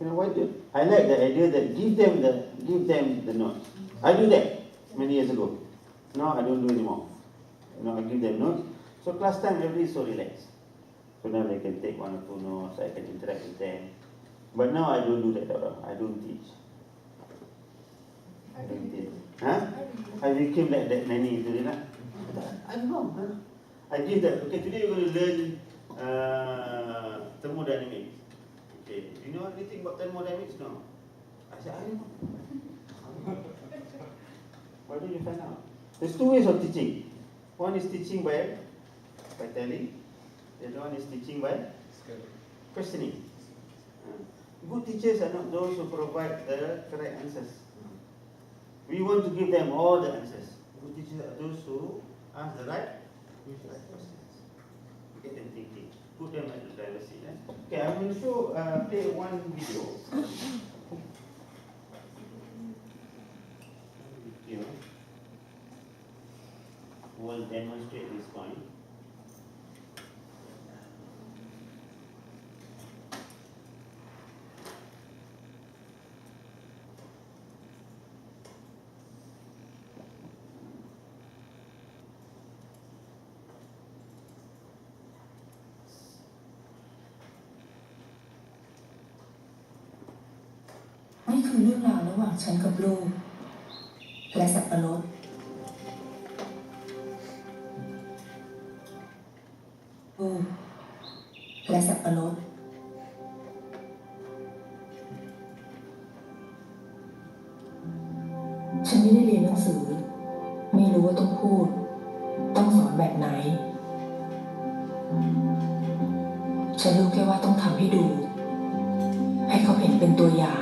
I like the idea that give them the notes. I do that many years ago. Now I don't do anymore. I give them notes. So class time everybody is so relaxed. So now they can take 1 or 2 notes. I can interact with them. But now I don't do that at all. I don't teach. I became like that nanny today lah. I'm wrong. I give that. Okay, today we're going to learn thermodynamics. Okay, do you know anything about thermodynamics? No. I said, I don't know. Why don't you find out? There's 2 ways of teaching. One is teaching by telling. The other one is teaching by questioning. Good teachers are not those who provide the correct answers. We want to give them all the answers. Good teachers are those who ask the right questions. Get them thinking. Put them at the driver's seat. Okay, I'm going to play one video. Will demonstrate this point.นี่คือเรื่องราวระหว่างฉันกับลูกและสับปะรดลูกและสับปะรดฉันไม่ได้เรียนหนังสือไม่รู้ว่าต้องพูดต้องสอนแบบไหนฉันรู้แค่ว่าต้องทำให้ดูให้เขาเห็นเป็นตัวอย่าง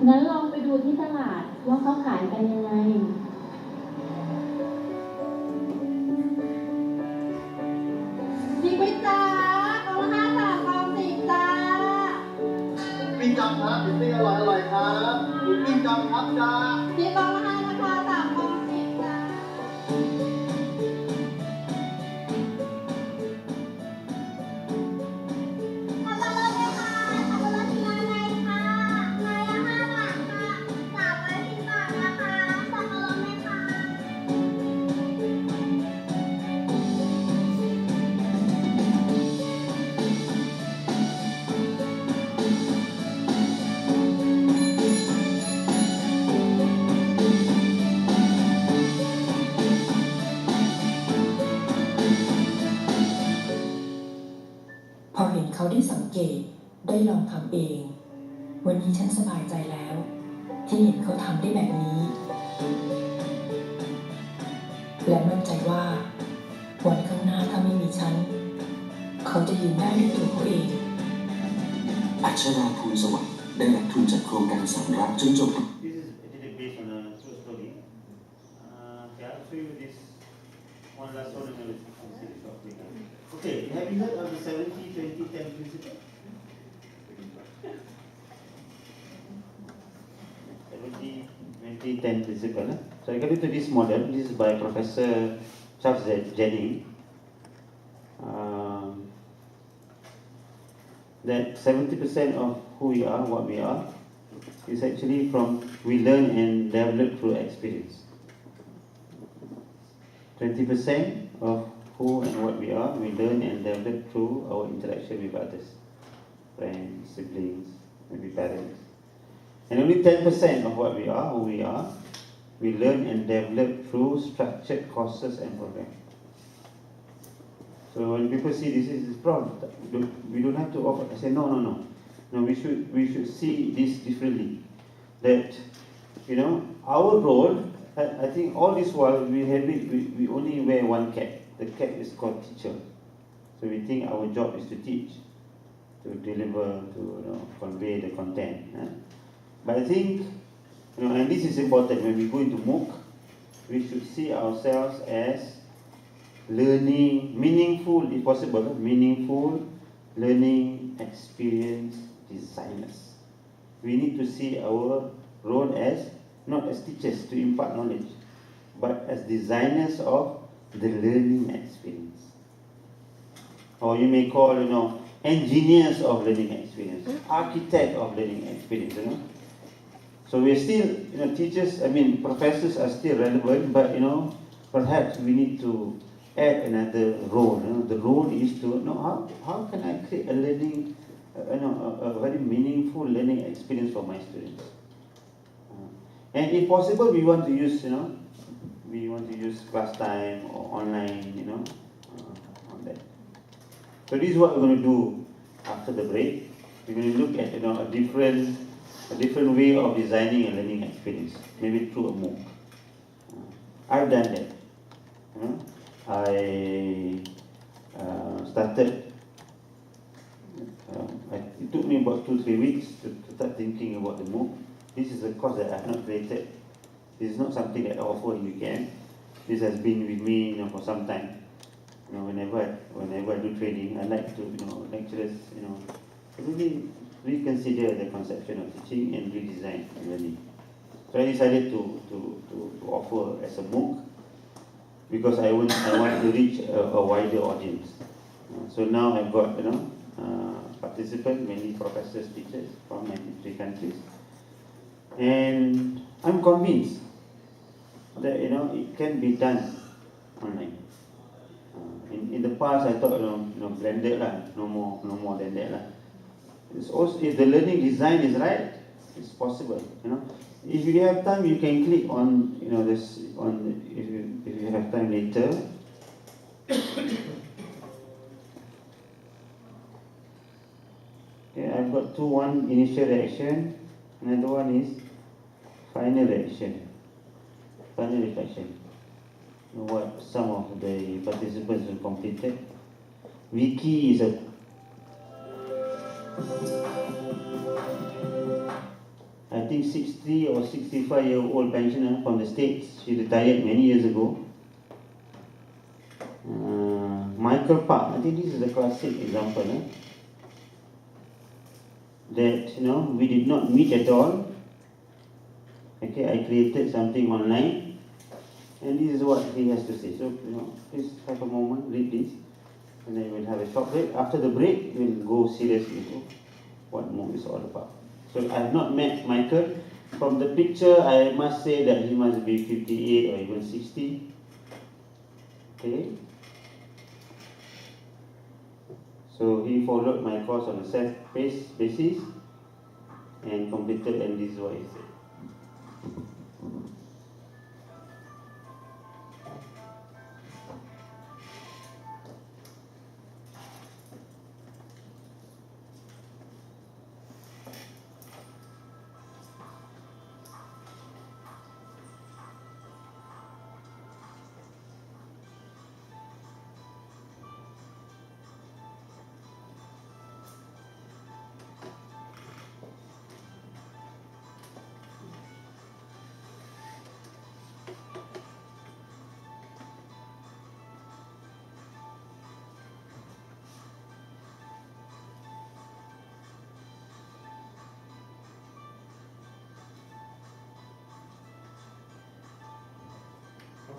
งั้นลองไปดูที่ตลาดว่าเขาขายกันยังไงจริงไหมจ๊ะกองละ5 บาทกอง10จ้าปิ้งจังครับปิ้งอร่อยครับปิ้งจังครับจ้า มีกองละ5ราคา3กอง10จ้าสับปะรดเลยค่ะสับปะรดที่ร้านไหนคะไม้ละ5 บาทค่ะ310 บาทนะคะสับปะรดไหมคะ พอเห็นเขาได้สังเกตได้ลองทำเอง วันนี้ฉันสบายใจแล้ว ที่เห็นเขาทำได้แบบนี้ และมั่นใจว่าวันข้างหน้าถ้าไม่มีฉัน เขาจะยืนได้ด้วยตัวเขาเอง อัชราภูลสวัสดิ์ได้รับทุนจากโครงการสำรับจนจบ This is actually based on a true story. Okay, I'll show you this one last one and then I'll see the short thing. Okay, have you heard of the 70-20-10 principle? 70-20-10 principle. So according to this model, this is by Professor Charles Jennings. That 70% of who we are, what we are, is actually from we learn and develop through experience. 20% of who and what we are, we learn and develop through our interaction with others, friends, siblings, maybe parents. And only 10% of what we are, who we are, we learn and develop through structured courses and programs. So when people see this is Prof, we don't have to offer. I say no. We should see this differently. That our role. I think all this while we only wear one cap. The cap is called teacher. So we think our job is to teach, to deliver, to convey the content. But I think and this is important when we go into MOOC, we should see ourselves as learning, meaningful, if possible, meaningful learning experience designers. We need to see our role as, not as teachers to impart knowledge, but as designers of the learning experience. Or you may call, engineers of learning experience, architect of learning experience, So we're still, teachers, professors are still relevant, but, perhaps we need to add another role. The role is to know how can I create a learning, a very meaningful learning experience for my students. And if possible, we want to use, class time or online, on that. So this is what we're going to do after the break. We're going to look at, a different way of designing a learning experience, maybe through a MOOC. I've done that. I started, it took me about 2-3 weeks to start thinking about the MOOC. This is a course that I have not created. This is not something that I offer in UKM. This has been with me for some time. Whenever I do training, I like to, lecturers, really reconsider the conception of teaching and redesign learning. So I decided to offer as a MOOC because I want to reach a wider audience. So now I've got participants, mainly professors, teachers from 93 countries, and I'm convinced that it can be done online. In the past, I thought blended lah, no more than that lah. It's also, if the learning design is right, it's possible. If you have time, you can click on this on if you have time later. Okay, I've got two. One initial reaction, another one is final reaction, final reflection. What some of the participants have completed. Wiki is I think 60 or 65-year-old pensioner from the States. She retired many years ago. Michael Park, I think this is a classic example. That, we did not meet at all. Okay, I created something online, and this is what he has to say. So, please have a moment, read this, and then we'll have a short break. After the break, we'll go seriously into what MOOC is all about. So, I have not met Michael. From the picture, I must say that he must be 58 or even 60. Okay. So, he followed my course on a self-paced basis and completed, and this is what he said.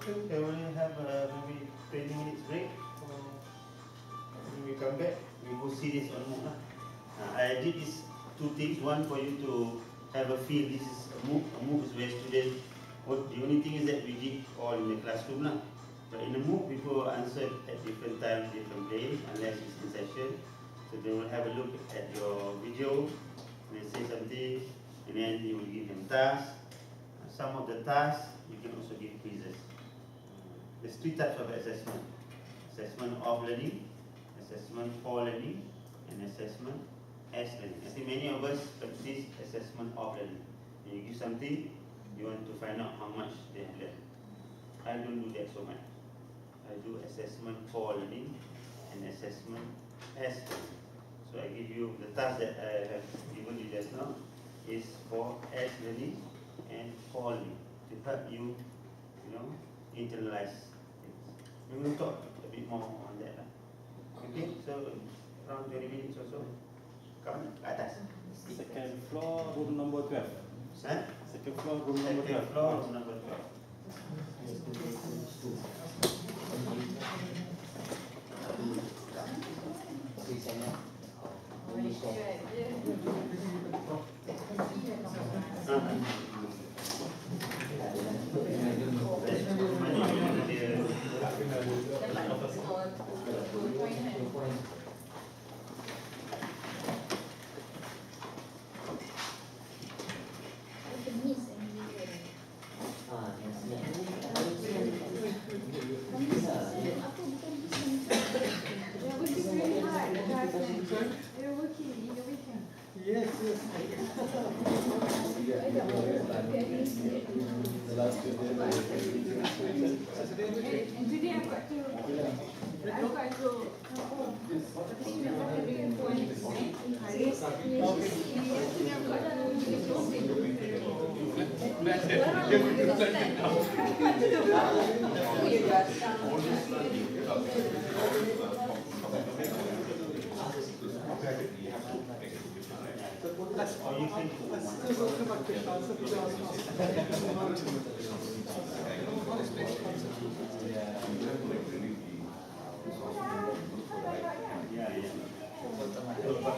Okay, can we have maybe 20 minutes break? When we come back, we go see this on MOOC. I did these two things. One for you to have a feel. This is a MOOC. A MOOC is where students. The only thing is that we did all in the classroom. But in the MOOC, people answered at different times, different days, unless it's in session. So they will have a look at your video, and they say something, and then you will give them tasks. Some of the tasks, you can also give quizzes. There's three types of assessment. Assessment of learning, assessment for learning, and assessment as learning. I think many of us practice assessment of learning. When you give something, you want to find out how much they have learned. I don't do that so much. I do assessment for learning and assessment as learning. So I give you the task that I have given you just now is for as learning and for learning to help you, internalize things. We will talk a bit more on that. Okay, so around 20 minutes or so. Come on, atas. Second floor, room number 12. Huh? Second floor, room number 12. Second floor, room number 12.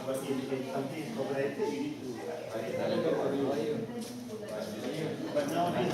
But if something is copyrighted, you need to. But nowadays,